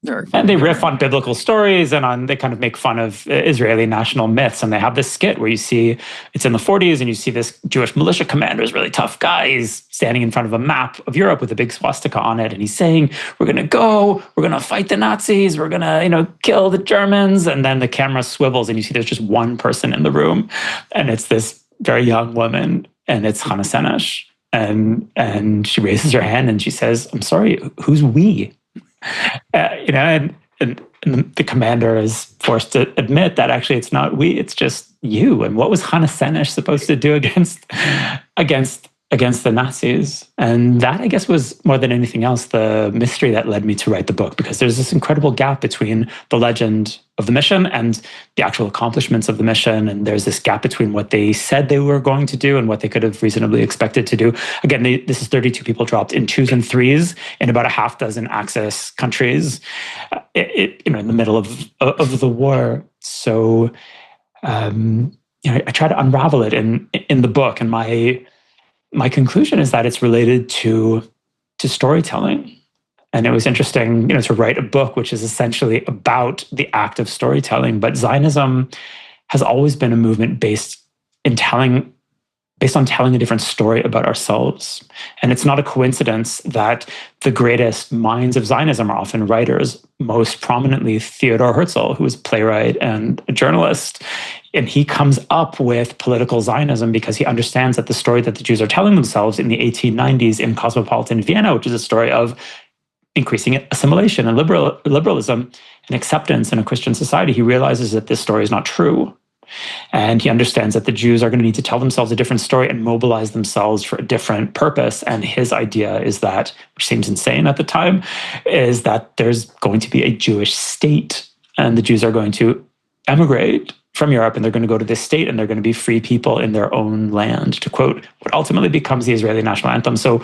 Very funny. And they riff on biblical stories and they kind of make fun of Israeli national myths. And they have this skit where you see, it's in the 40s, and you see this Jewish militia commander, is really tough guy. He's standing in front of a map of Europe with a big swastika on it. And he's saying, we're going to fight the Nazis. We're going to, kill the Germans. And then the camera swivels and you see there's just one person in the room. And it's this very young woman, and it's Hannah Senesh. And she raises her hand and she says, I'm sorry, who's we? And the commander is forced to admit that actually it's not we, it's just you. And what was Hannah Senesh supposed to do against the Nazis? And that, I guess, was more than anything else the mystery that led me to write the book, because there's this incredible gap between the legend of the mission and the actual accomplishments of the mission. And there's this gap between what they said they were going to do and what they could have reasonably expected to do. Again, this is 32 people dropped in 2s and 3s in about a half dozen Axis countries, in the middle of the war. So, I try to unravel it in the book, and my conclusion is that it's related to storytelling. And it was interesting, to write a book which is essentially about the act of storytelling. But Zionism has always been a movement based on telling a different story about ourselves. And it's not a coincidence that the greatest minds of Zionism are often writers, most prominently Theodor Herzl, who was a playwright and a journalist. And he comes up with political Zionism because he understands that the story that the Jews are telling themselves in the 1890s in cosmopolitan Vienna, which is a story of increasing assimilation and liberalism and acceptance in a Christian society, he realizes that this story is not true. And he understands that the Jews are going to need to tell themselves a different story and mobilize themselves for a different purpose. And his idea is that, which seems insane at the time, is that there's going to be a Jewish state and the Jews are going to emigrate from Europe and they're going to go to this state and they're going to be free people in their own land, to quote what ultimately becomes the Israeli national anthem. So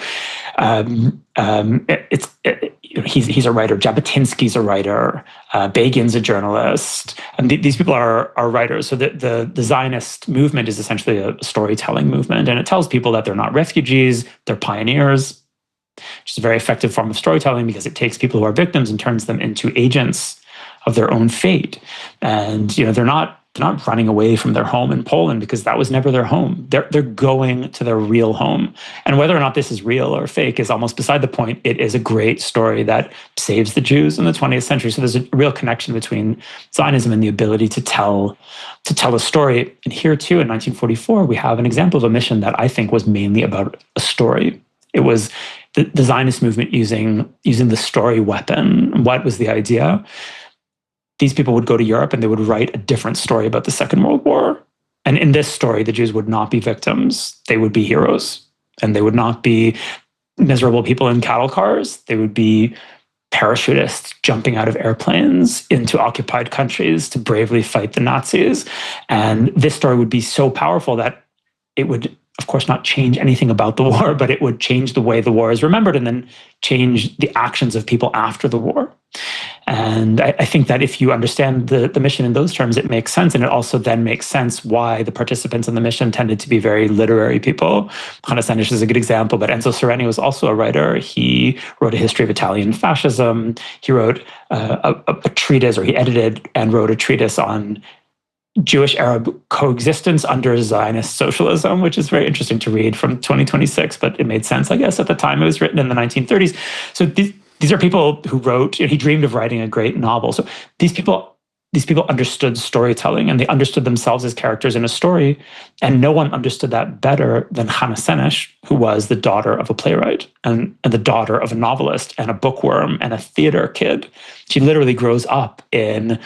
he's a writer. Jabotinsky's a writer. Begin's a journalist. And these people are writers. So the Zionist movement is essentially a storytelling movement. And it tells people that they're not refugees, they're pioneers, which is a very effective form of storytelling because it takes people who are victims and turns them into agents of their own fate. And they're not running away from their home in Poland because that was never their home. They're going to their real home. And whether or not this is real or fake is almost beside the point. It is a great story that saves the Jews in the 20th century. So there's a real connection between Zionism and the ability to tell a story. And here too, in 1944, we have an example of a mission that I think was mainly about a story. It was the Zionist movement using the story weapon. What was the idea? These people would go to Europe and they would write a different story about the Second World War. And in this story, the Jews would not be victims. They would be heroes. And they would not be miserable people in cattle cars. They would be parachutists jumping out of airplanes into occupied countries to bravely fight the Nazis. And this story would be so powerful that it would, of course, not change anything about the war, but it would change the way the war is remembered and then change the actions of people after the war. And I think that if you understand the mission in those terms, it makes sense. And it also then makes sense why the participants in the mission tended to be very literary people. Hannah Senesh is a good example, but Enzo Sereni was also a writer. He wrote a history of Italian fascism. He wrote a treatise, or he edited and wrote a treatise on Jewish-Arab coexistence under Zionist socialism, which is very interesting to read from 2026, but it made sense, I guess, at the time. It was written in the 1930s. So these are people who wrote, he dreamed of writing a great novel. So these people understood storytelling and they understood themselves as characters in a story. And no one understood that better than Hannah Senesh, who was the daughter of a playwright and the daughter of a novelist and a bookworm and a theater kid. She literally grows up in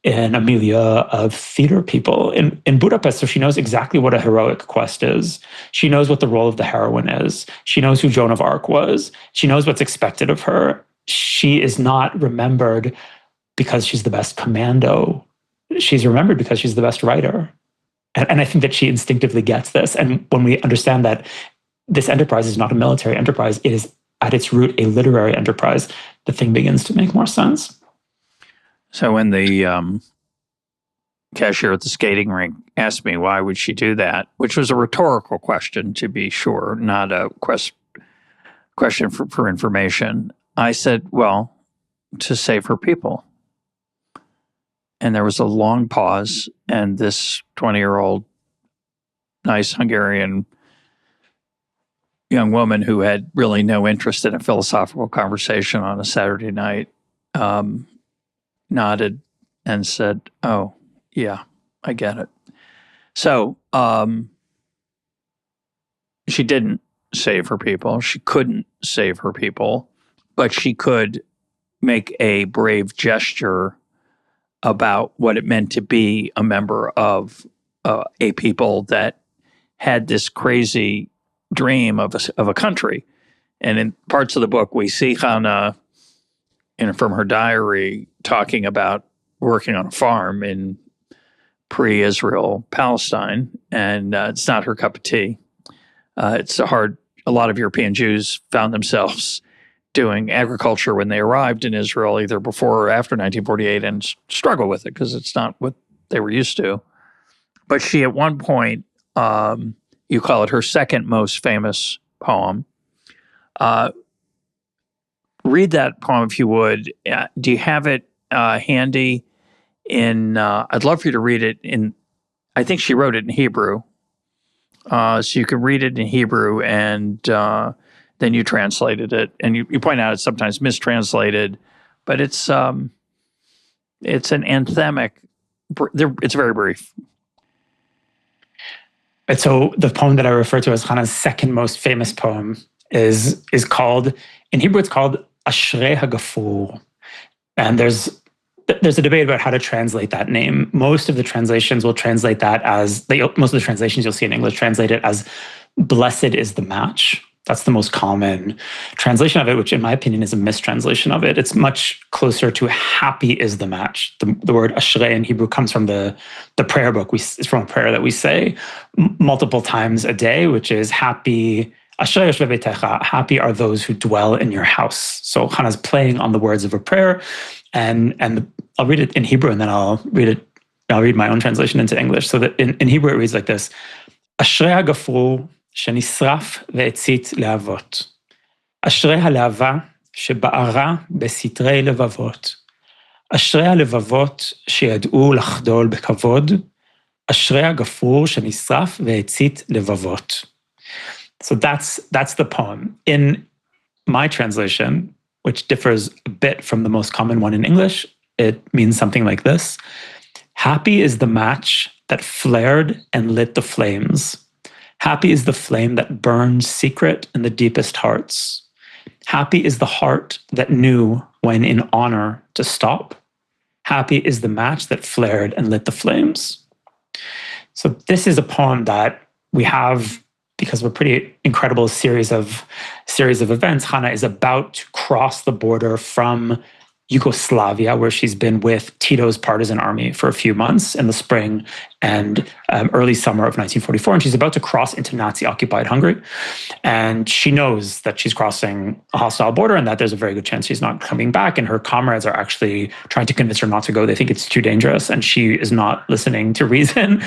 a milieu of theater people in Budapest. So she knows exactly what a heroic quest is. She knows what the role of the heroine is. She knows who Joan of Arc was. She knows what's expected of her. She is not remembered because she's the best commando. She's remembered because she's the best writer. And I think that she instinctively gets this. And when we understand that this enterprise is not a military enterprise, it is at its root a literary enterprise, the thing begins to make more sense. So when the cashier at the skating rink asked me why would she do that, which was a rhetorical question, to be sure, not a question for information, I said, well, to save her people. And there was a long pause, and this 20-year-old nice Hungarian young woman who had really no interest in a philosophical conversation on a Saturday night nodded and said, oh, yeah, I get it. So she didn't save her people. She couldn't save her people, but she could make a brave gesture about what it meant to be a member of a people that had this crazy dream of a country. And in parts of the book, we see Hannah, from her diary, talking about working on a farm in pre-Israel Palestine, and it's not her cup of tea. It's hard. A lot of European Jews found themselves doing agriculture when they arrived in Israel, either before or after 1948, and struggle with it because it's not what they were used to. But she, at one point, you call it her second most famous poem. Read that poem if you would. Do you have it handy? I'd love for you to read it in. I think she wrote it in Hebrew, so you can read it in Hebrew, and then you translated it. And you point out it's sometimes mistranslated, but it's an anthemic. It's very brief. And so the poem that I refer to as Hannah's second most famous poem is called, in Hebrew, it's called Ashrei HaGafur. And there's there's a debate about how to translate that name. Most of the translations will translate that as, most of the translations you'll see in English translate it as blessed is the match. That's the most common translation of it, which in my opinion is a mistranslation of it. It's much closer to happy is the match. The word ashrei in Hebrew comes from the prayer book. It's from a prayer that we say multiple times a day, which is happy, ashrei yoshvei beitecha, happy are those who dwell in your house. So Hannah's playing on the words of a prayer, and I'll read it in Hebrew and then I'll read my own translation into English. So that in Hebrew it reads like this: ashrei hagafru שנשרף והצית להבות. אשרי הלהבה שבערה בסתרי לבבות. אשרי הלבבות שידעו לחדול בכבוד. אשרי הגפרור שנשרף והצית לבבות. So that's the poem. In my translation, which differs a bit from the most common one in English, it means something like this: happy is the match that flared and lit the flames. Happy is the flame that burned secret in the deepest hearts. Happy is the heart that knew when in honor to stop. Happy is the match that flared and lit the flames. So this is a poem that we have because of a pretty incredible series of events. Hannah is about to cross the border from Yugoslavia, where she's been with Tito's partisan army for a few months in the spring and early summer of 1944. And she's about to cross into Nazi-occupied Hungary. And she knows that she's crossing a hostile border and that there's a very good chance she's not coming back. And her comrades are actually trying to convince her not to go. They think it's too dangerous. And she is not listening to reason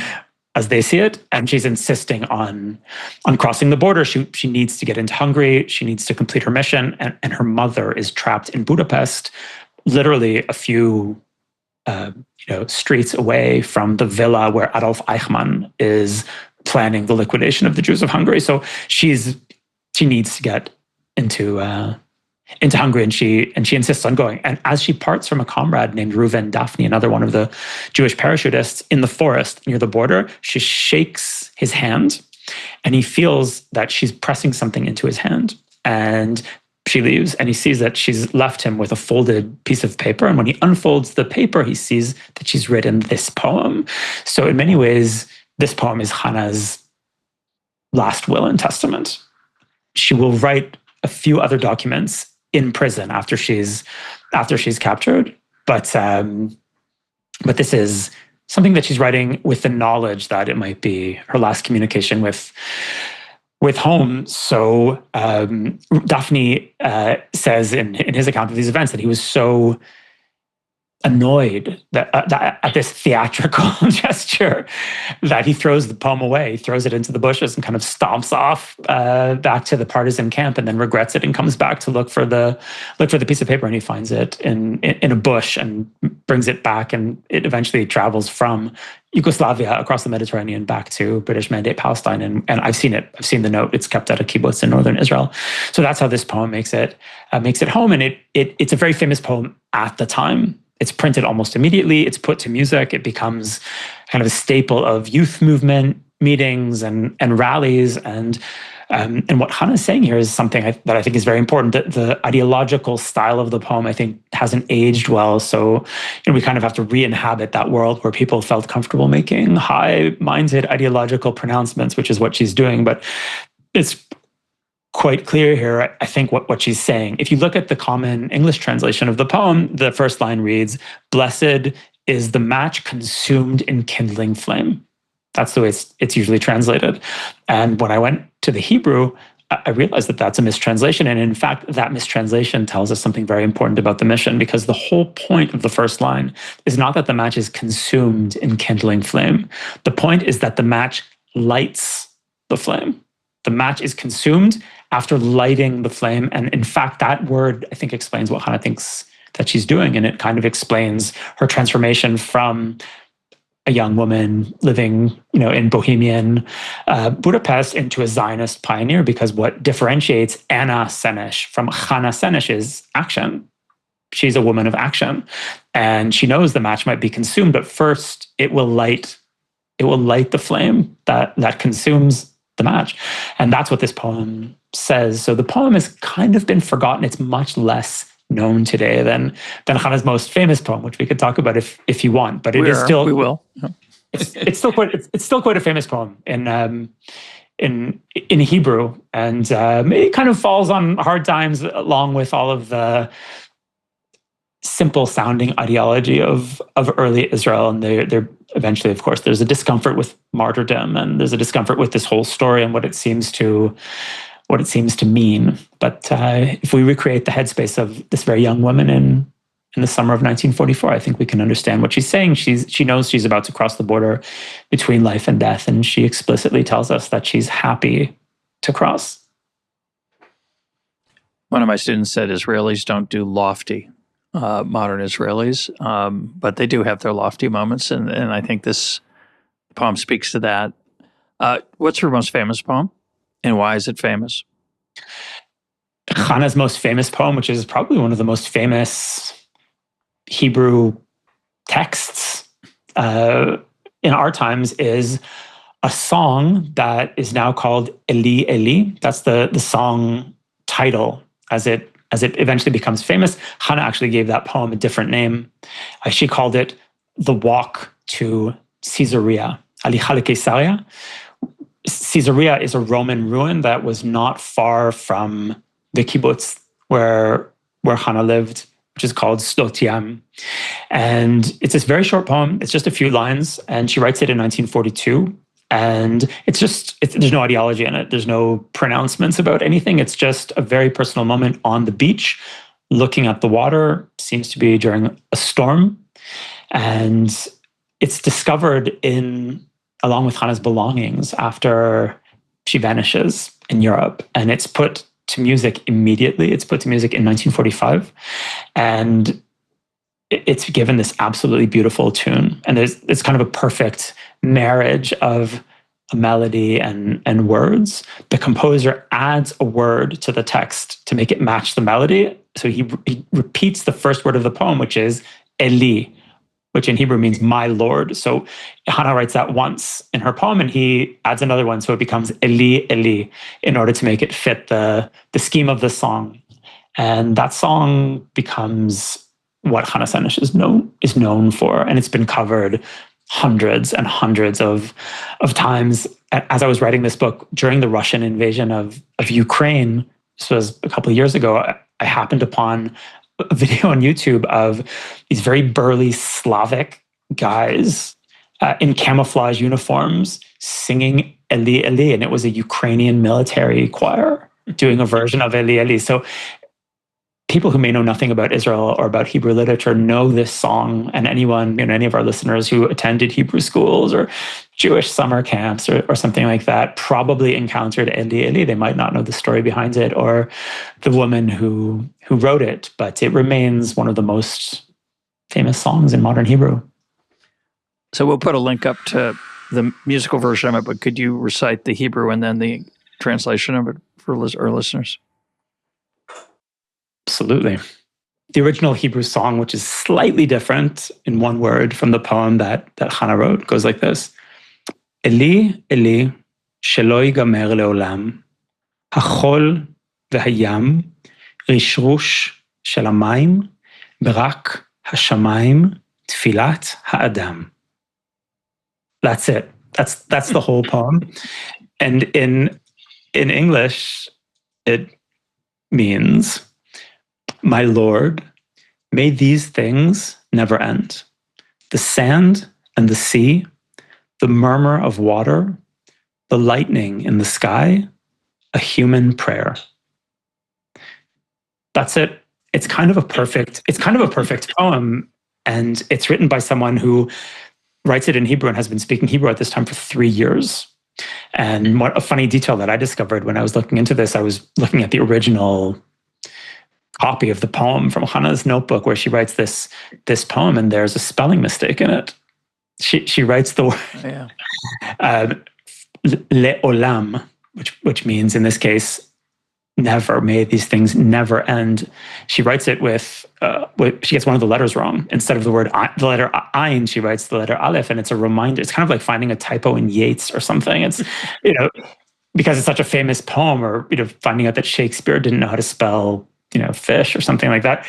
as they see it. And she's insisting on crossing the border. She needs to get into Hungary. She needs to complete her mission. And her mother is trapped in Budapest, literally a few streets away from the villa where Adolf Eichmann is planning the liquidation of the Jews of Hungary. So she needs to get into Hungary, and she insists on going. And as she parts from a comrade named Reuven Daphne, another one of the Jewish parachutists, in the forest near the border, she shakes his hand, and he feels that she's pressing something into his hand. And she leaves, and he sees that she's left him with a folded piece of paper. And when he unfolds the paper, he sees that she's written this poem. So in many ways, this poem is Hannah's last will and testament. She will write a few other documents in prison after she's captured, but this is something that she's writing with the knowledge that it might be her last communication with home. So Daphne says in his account of these events that he was so annoyed that at this theatrical gesture that he throws the poem away. He throws it into the bushes and kind of stomps off back to the partisan camp, and then regrets it and comes back to look for the piece of paper, and he finds it in a bush and brings it back, and it eventually travels from Yugoslavia across the Mediterranean back to British Mandate Palestine. And I've seen it. I've seen the note. It's kept at a kibbutz in northern Israel. So that's how this poem makes it home. And it's a very famous poem at the time. It's printed almost immediately. It's put to music. It becomes kind of a staple of youth movement meetings and rallies. And what Hannah is saying here is something that I think is very important. That the ideological style of the poem, I think, hasn't aged well. So we kind of have to re-inhabit that world where people felt comfortable making high-minded ideological pronouncements, which is what she's doing. But it's quite clear here, I think, what she's saying. If you look at the common English translation of the poem, the first line reads, "Blessed is the match consumed in kindling flame." That's the way it's usually translated. And when I went to the Hebrew, I realized that that's a mistranslation. And in fact, that mistranslation tells us something very important about the mission, because the whole point of the first line is not that the match is consumed in kindling flame. The point is that the match lights the flame. The match is consumed after lighting the flame. And in fact, that word, I think, explains what Hannah thinks that she's doing. And it kind of explains her transformation from a young woman living, in Bohemian Budapest into a Zionist pioneer, because what differentiates Hannah Senesh from Hannah Senesh is action. She's a woman of action, and she knows the match might be consumed, but first it will light the flame that consumes the match. And that's what this poem says. So the poem has kind of been forgotten. It's much less known today than Hannah's most famous poem, which we could talk about if you want. But we will. It's still quite a famous poem in Hebrew, and it kind of falls on hard times along with all of the simple sounding ideology of early Israel. And they're eventually, of course, there's a discomfort with martyrdom, and there's a discomfort with this whole story and what it seems to mean. But if we recreate the headspace of this very young woman in the summer of 1944, I think we can understand what she's saying. She knows she's about to cross the border between life and death, and she explicitly tells us that she's happy to cross. One of my students said Israelis don't do lofty, modern Israelis, but they do have their lofty moments, and I think this poem speaks to that. What's her most famous poem, and why is it famous? Hannah's most famous poem, which is probably one of the most famous Hebrew texts in our times, is a song that is now called Eli Eli. That's the song title as it eventually becomes famous. Hannah actually gave that poem a different name. She called it The Walk to Caesarea. Halicha Caesarea. Caesarea is a Roman ruin that was not far from the kibbutz where Hannah lived, which is called Slotiam. And it's this very short poem. It's just a few lines, and she writes it in 1942. And there's no ideology in it. There's no pronouncements about anything. It's just a very personal moment on the beach, looking at the water. Seems to be during a storm. And it's discovered along with Hannah's belongings after she vanishes in Europe. And it's put to music immediately. It's put to music in 1945. And it's given this absolutely beautiful tune. And it's kind of a perfect marriage of a melody and words. The composer adds a word to the text to make it match the melody. So he repeats the first word of the poem, which is Eli, which in Hebrew means my Lord. So Hannah writes that once in her poem, and he adds another one, so it becomes Eli, Eli, in order to make it fit the scheme of the song. And that song becomes what Hannah Senesh is known for, and it's been covered hundreds and hundreds of times. As I was writing this book during the Russian invasion of Ukraine, this was a couple of years ago, I happened upon a video on YouTube of these very burly Slavic guys in camouflage uniforms singing Eli Eli, and it was a Ukrainian military choir doing a version of Eli Eli. So people who may know nothing about Israel or about Hebrew literature know this song, and anyone, any of our listeners who attended Hebrew schools or Jewish summer camps or something like that probably encountered Eli Eli. They might not know the story behind it or the woman who wrote it, but it remains one of the most famous songs in modern Hebrew. So we'll put a link up to the musical version of it, but could you recite the Hebrew and then the translation of it for our listeners? Absolutely. The original Hebrew song, which is slightly different in one word from the poem that Hannah wrote, goes like this. Eli, Eli, shelo yigamer leolam, hachol v'hayam, rishrush shel hamayim, berak hashamayim, tfilat ha'adam. That's it. That's the whole poem. And in English, it means, my Lord, may these things never end. The sand and the sea, the murmur of water, the lightning in the sky, a human prayer. That's it. It's kind of a perfect poem. And it's written by someone who writes it in Hebrew and has been speaking Hebrew at this time for 3 years. And what a funny detail that I discovered when I was looking into this, I was looking at the original copy of the poem from Hannah's notebook where she writes this poem, and there's a spelling mistake in it. She writes the word le'olam, which means in this case never. May these things never end. She writes it with she gets one of the letters wrong. Instead of the letter ayin, she writes the letter aleph, and it's a reminder. It's kind of like finding a typo in Yeats or something. It's because it's such a famous poem, or finding out that Shakespeare didn't know how to spell fish or something like that.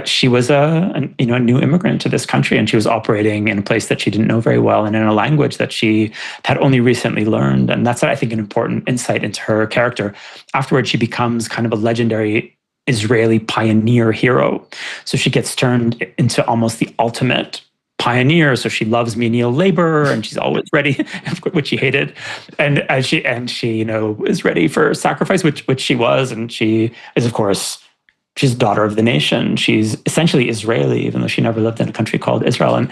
She was a new immigrant to this country, and she was operating in a place that she didn't know very well and in a language that she had only recently learned. And that's, I think, an important insight into her character. Afterwards, she becomes kind of a legendary Israeli pioneer hero. So she gets turned into almost the ultimate pioneer. So she loves menial labor, and she's always ready, which she hated, and she is ready for sacrifice, which she was, and she is, of course, she's daughter of the nation. She's essentially Israeli, even though she never lived in a country called Israel. And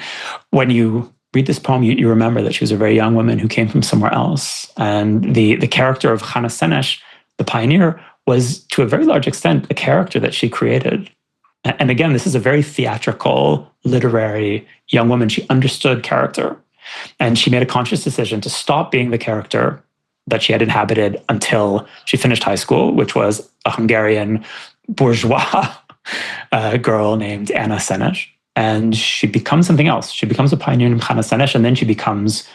when you read this poem, you remember that she was a very young woman who came from somewhere else. And the character of Hannah Senesh, the pioneer, was to a very large extent a character that she created. And again, this is a very theatrical, literary young woman. She understood character, and she made a conscious decision to stop being the character that she had inhabited until she finished high school, which was a Hungarian bourgeois girl named Hannah Senesh. And she becomes something else. She becomes a pioneer named Hannah Senesh, and then she becomes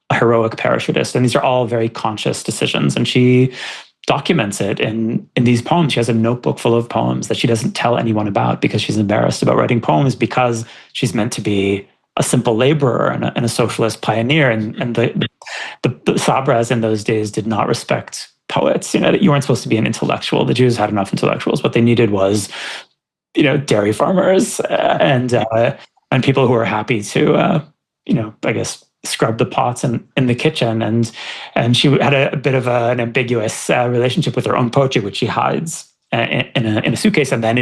a heroic parachutist. And these are all very conscious decisions. And she documents it in these poems. She has a notebook full of poems that she doesn't tell anyone about because she's embarrassed about writing poems, because she's meant to be a simple laborer and a socialist pioneer. And the Sabras in those days did not respect poets. That you weren't supposed to be an intellectual. The Jews had enough intellectuals. What they needed was, dairy farmers and people who were happy to, I guess, scrub the pots in the kitchen. And she had a bit of an ambiguous relationship with her own poetry, which she hides in a suitcase. And then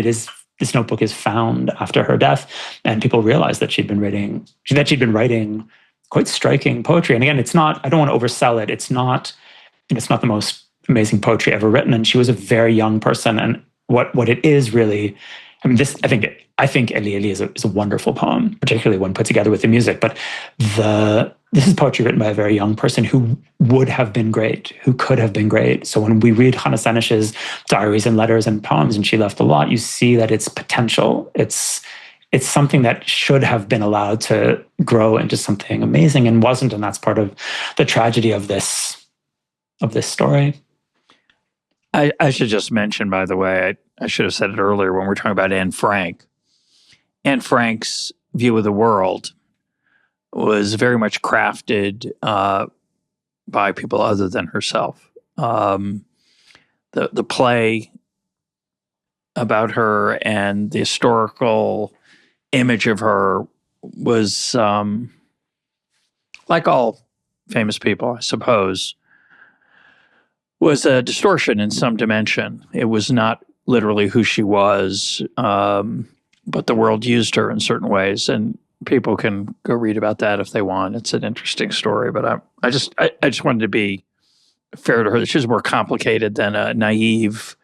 this notebook is found after her death, and people realize that she'd been writing quite striking poetry. And again, I don't want to oversell it. It's not the most amazing poetry ever written. And she was a very young person. And what it is really, I think Eli Eli is a wonderful poem, particularly when put together with the music. But this is poetry written by a very young person who would have been great, who could have been great. So when we read Hannah Senesh's diaries and letters and poems, and she left a lot, you see that it's potential. It's something that should have been allowed to grow into something amazing and wasn't. And that's part of the tragedy of this story. I should just mention, by the way, I should have said it earlier when we were talking about Anne Frank. Anne Frank's view of the world was very much crafted by people other than herself. The play about her and the historical image of her was, like all famous people, I suppose, was a distortion in some dimension. It was not literally who she was, but the world used her in certain ways, and people can go read about that if they want. It's an interesting story, but I just wanted to be fair to her. She was more complicated than a naive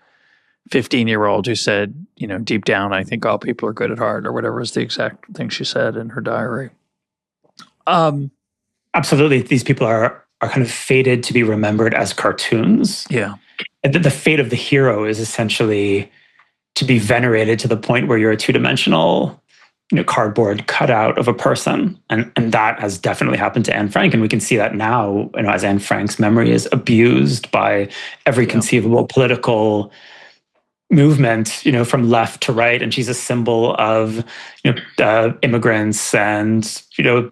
15-year-old who said, deep down, I think all people are good at heart, or whatever is the exact thing she said in her diary. Absolutely. These people are kind of fated to be remembered as cartoons. Yeah. And the fate of the hero is essentially to be venerated to the point where you're a two-dimensional, cardboard cutout of a person. And that has definitely happened to Anne Frank. And we can see that now, as Anne Frank's memory is abused by every conceivable political movement, from left to right. And she's a symbol of, immigrants and,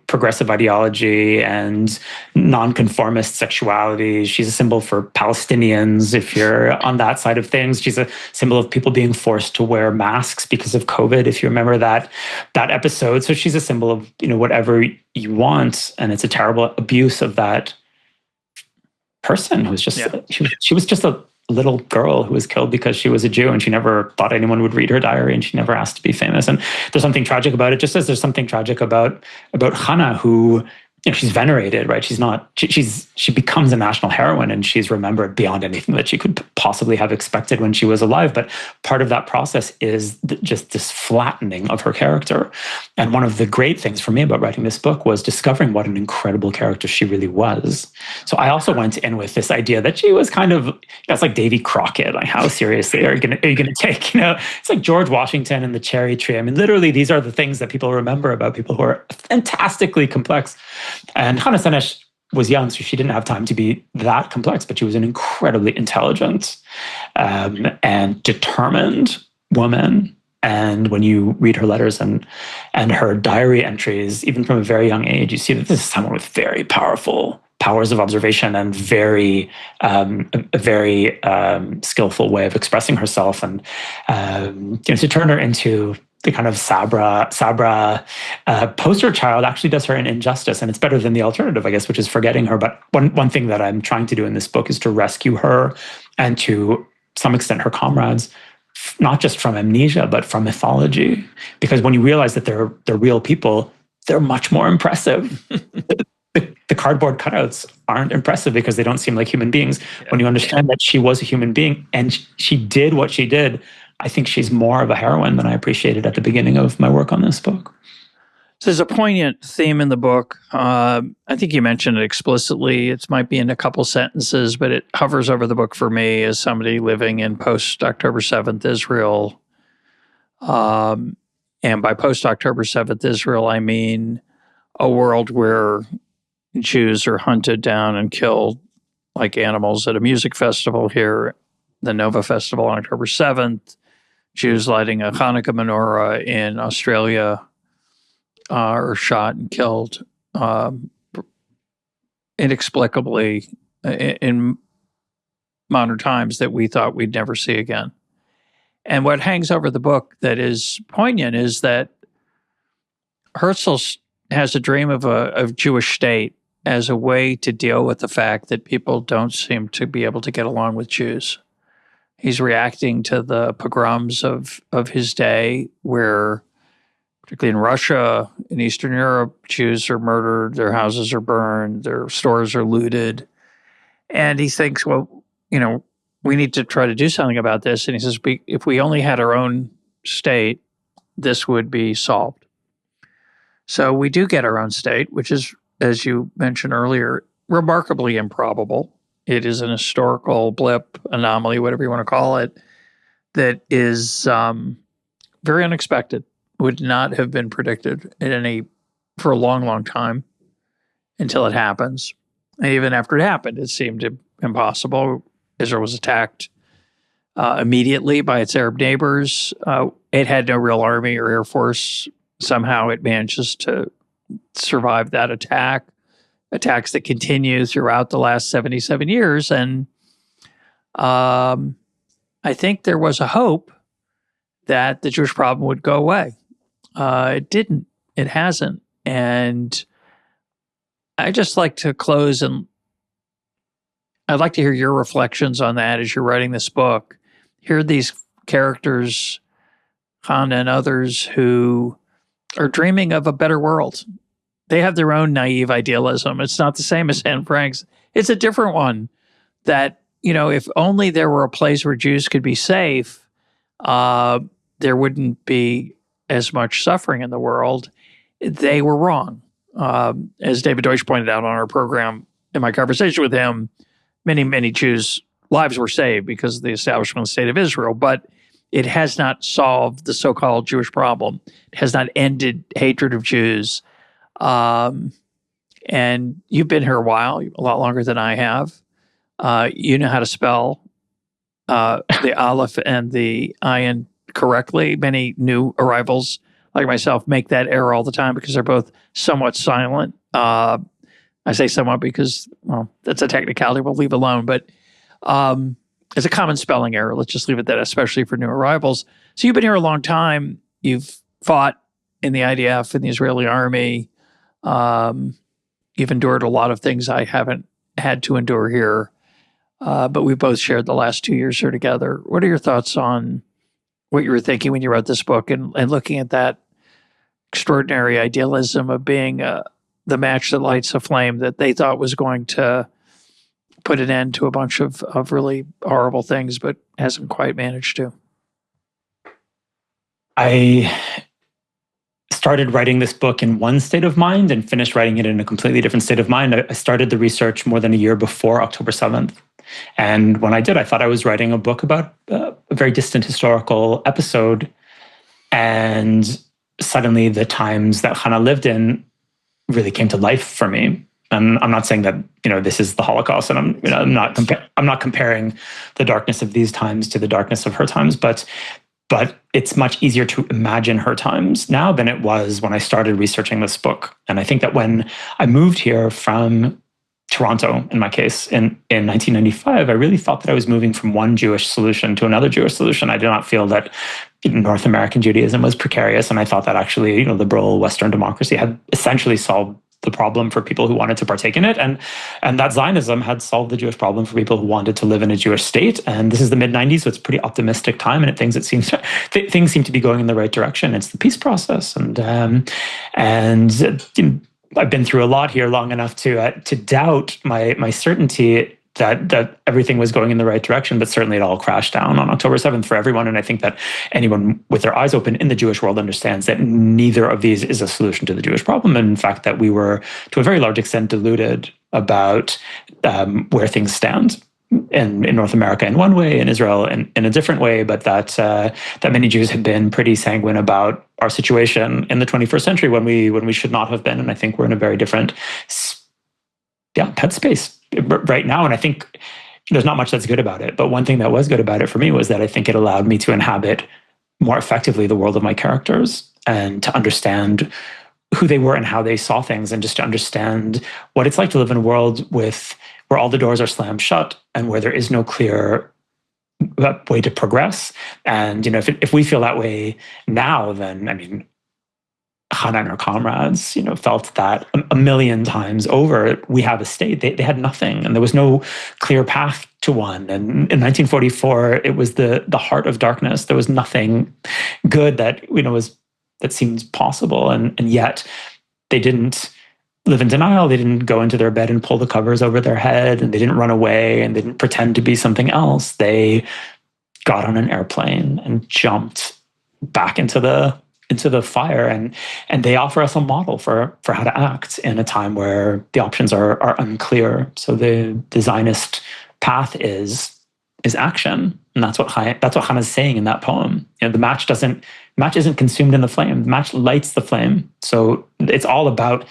progressive ideology and nonconformist sexuality. She's a symbol for Palestinians, if you're on that side of things. She's a symbol of people being forced to wear masks because of COVID, if you remember that episode. So she's a symbol of, whatever you want. And it's a terrible abuse of that person who was just, she was just a little girl who was killed because she was a Jew, and she never thought anyone would read her diary, and she never asked to be famous. And there's something tragic about it, just as there's something tragic about Hannah, who, she's venerated, right? She becomes a national heroine, and she's remembered beyond anything that she could possibly have expected when she was alive. But part of that process is just this flattening of her character. And one of the great things for me about writing this book was discovering what an incredible character she really was. So I also went in with this idea that she was kind of, it's like Davy Crockett. Like, how seriously are you going to take, it's like George Washington and the cherry tree. I mean, literally, these are the things that people remember about people who are fantastically complex. And Hannah Senesh was young, so she didn't have time to be that complex, but she was an incredibly intelligent and determined woman. And when you read her letters and her diary entries, even from a very young age, you see that this is someone with very powerful powers of observation and a very skillful way of expressing herself. And to turn her into the kind of Sabra poster child actually does her an injustice, and it's better than the alternative, I guess, which is forgetting her. But one thing that I'm trying to do in this book is to rescue her and to some extent her comrades, not just from amnesia, but from mythology. Because when you realize that they're real people, they're much more impressive. The cardboard cutouts aren't impressive because they don't seem like human beings. When you understand that she was a human being and she did what she did, I think she's more of a heroine than I appreciated at the beginning of my work on this book. So there's a poignant theme in the book. I think you mentioned it explicitly. It might be in a couple sentences, but it hovers over the book for me as somebody living in post-October 7th Israel. And by post-October 7th Israel, I mean a world where Jews are hunted down and killed like animals at a music festival here, the Nova Festival on October 7th. Jews lighting a Hanukkah menorah in Australia are shot and killed inexplicably in modern times that we thought we'd never see again. And what hangs over the book that is poignant is that Herzl has a dream of a Jewish state as a way to deal with the fact that people don't seem to be able to get along with Jews. He's reacting to the pogroms of his day, where, particularly in Russia, in Eastern Europe, Jews are murdered, their houses are burned, their stores are looted. And he thinks, well, we need to try to do something about this. And he says, if we only had our own state, this would be solved. So we do get our own state, which is, as you mentioned earlier, remarkably improbable. It is an historical blip, anomaly, whatever you want to call it, that is very unexpected, would not have been predicted for a long, long time until it happens. And even after it happened, it seemed impossible. Israel was attacked immediately by its Arab neighbors. It had no real army or air force. Somehow it manages to survive that attack. Attacks that continue throughout the last 77 years. And I think there was a hope that the Jewish problem would go away. It didn't. It hasn't. And I just like to close, and I'd like to hear your reflections on that as you're writing this book. Hear these characters, Hannah and others, who are dreaming of a better world. They have their own naive idealism. It's not the same as Anne Frank's. It's a different one that, if only there were a place where Jews could be safe, there wouldn't be as much suffering in the world. They were wrong. As David Deutsch pointed out on our program, in my conversation with him, many, many Jews' lives were saved because of the establishment of the State of Israel, but it has not solved the so-called Jewish problem. It has not ended hatred of Jews. And you've been here a while, a lot longer than I have. You know how to spell the Aleph and the Ayin correctly. Many new arrivals like myself make that error all the time because they're both somewhat silent. I say somewhat because, that's a technicality we'll leave alone, but it's a common spelling error. Let's just leave it that, especially for new arrivals. So you've been here a long time. You've fought in the IDF, in the Israeli army. You've endured a lot of things I haven't had to endure here, but we both shared the last 2 years here together. What are your thoughts on what you were thinking when you wrote this book and looking at that extraordinary idealism of being the match that lights a flame that they thought was going to put an end to a bunch of really horrible things, but hasn't quite managed to? I started writing this book in one state of mind and finished writing it in a completely different state of mind. I started the research more than a year before October 7th. And when I did, I thought I was writing a book about a very distant historical episode. And suddenly the times that Hannah lived in really came to life for me. And I'm not saying that, this is the Holocaust, and I'm not comparing the darkness of these times to the darkness of her times, but it's much easier to imagine her times now than it was when I started researching this book. And I think that when I moved here from Toronto, in my case, in 1995, I really thought that I was moving from one Jewish solution to another Jewish solution. I did not feel that North American Judaism was precarious, and I thought that actually, liberal Western democracy had essentially solved the problem for people who wanted to partake in it, and that Zionism had solved the Jewish problem for people who wanted to live in a Jewish state. And this is the mid-90s, so it's a pretty optimistic time, and things seem to be going in the right direction. It's the peace process, and I've been through a lot here long enough to doubt my certainty that everything was going in the right direction, but certainly it all crashed down on October 7th for everyone. And I think that anyone with their eyes open in the Jewish world understands that neither of these is a solution to the Jewish problem. And in fact, that we were, to a very large extent, deluded about where things stand in North America in one way, in Israel in a different way, but that many Jews had been pretty sanguine about our situation in the 21st century when we should not have been. And I think we're in a very different headspace right now. And I think there's not much that's good about it. But one thing that was good about it for me was that I think it allowed me to inhabit more effectively the world of my characters and to understand who they were and how they saw things, and just to understand what it's like to live in a world where all the doors are slammed shut and where there is no clear way to progress. And, if we feel that way now, then, I mean, Hannah and her comrades, felt that a million times over. We have a state. They had nothing, and there was no clear path to one. And in 1944, it was the heart of darkness. There was nothing good that that seemed possible, and yet they didn't live in denial. They didn't go into their bed and pull the covers over their head, and they didn't run away, and they didn't pretend to be something else. They got on an airplane and jumped back into the fire, and they offer us a model for how to act in a time where the options are unclear. So the Zionist path is action, and that's what Hannah's saying in that poem. The match isn't consumed in the flame. The match lights the flame. So it's all about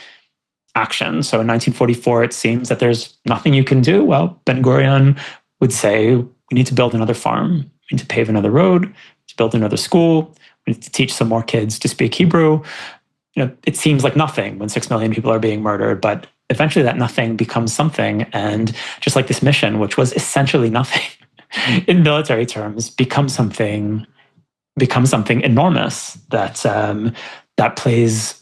action. So in 1944, it seems that there's nothing you can do. Well, Ben-Gurion would say, we need to build another farm. We need to pave another road, to build another school. We need to teach some more kids to speak Hebrew. It seems like nothing when 6 million people are being murdered, but eventually that nothing becomes something. And just like this mission, which was essentially nothing in military terms, becomes something enormous that plays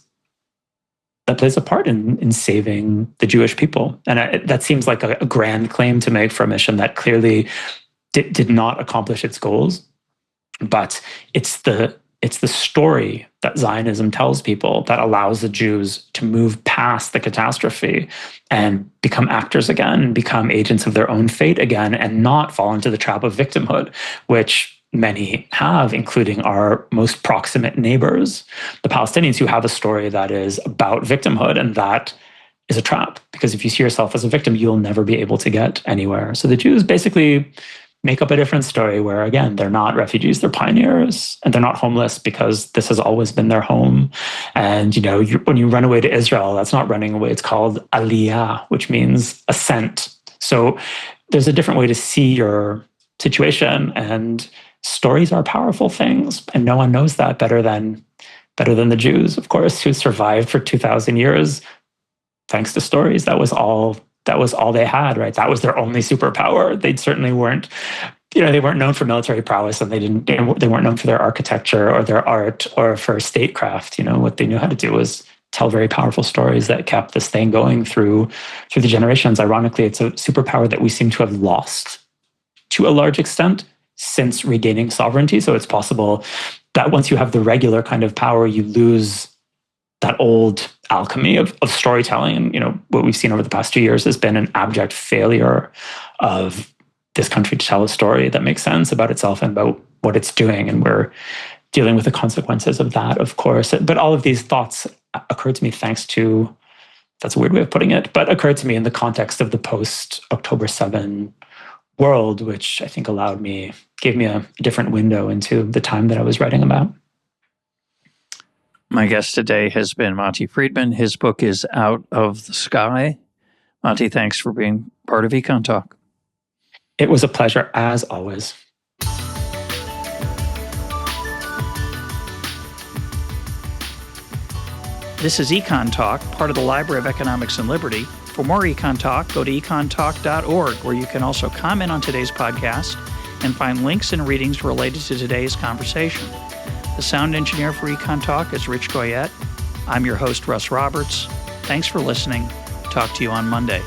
a part in saving the Jewish people. And that seems like a grand claim to make for a mission that clearly did not accomplish its goals. But it's the story that Zionism tells people that allows the Jews to move past the catastrophe and become actors again, become agents of their own fate again, and not fall into the trap of victimhood, which many have, including our most proximate neighbors, the Palestinians, who have a story that is about victimhood, and that is a trap, because if you see yourself as a victim, you'll never be able to get anywhere. So the Jews basically make up a different story where, again, they're not refugees, they're pioneers, and they're not homeless because this has always been their home. And, when you run away to Israel, that's not running away. It's called aliyah, which means ascent. So there's a different way to see your situation, and stories are powerful things. And no one knows that better than the Jews, of course, who survived for 2,000 years thanks to stories. That was all they had, right? That was their only superpower. They certainly weren't, they weren't known for military prowess, and they weren't known for their architecture or their art or for statecraft. What they knew how to do was tell very powerful stories that kept this thing going through the generations. Ironically, it's a superpower that we seem to have lost to a large extent since regaining sovereignty. So it's possible that once you have the regular kind of power, you lose that old alchemy of storytelling. And, what we've seen over the past 2 years has been an abject failure of this country to tell a story that makes sense about itself and about what it's doing. And we're dealing with the consequences of that, of course. But all of these thoughts occurred to me thanks to, that's a weird way of putting it, but occurred to me in the context of the post-October 7 world, which I think gave me a different window into the time that I was writing about. My guest today has been Matti Friedman. His book is Out of the Sky. Matti, thanks for being part of EconTalk. It was a pleasure, as always. This is EconTalk, part of the Library of Economics and Liberty. For more EconTalk, go to econtalk.org, where you can also comment on today's podcast and find links and readings related to today's conversation. The sound engineer for EconTalk is Rich Goyette. I'm your host, Russ Roberts. Thanks for listening. Talk to you on Monday.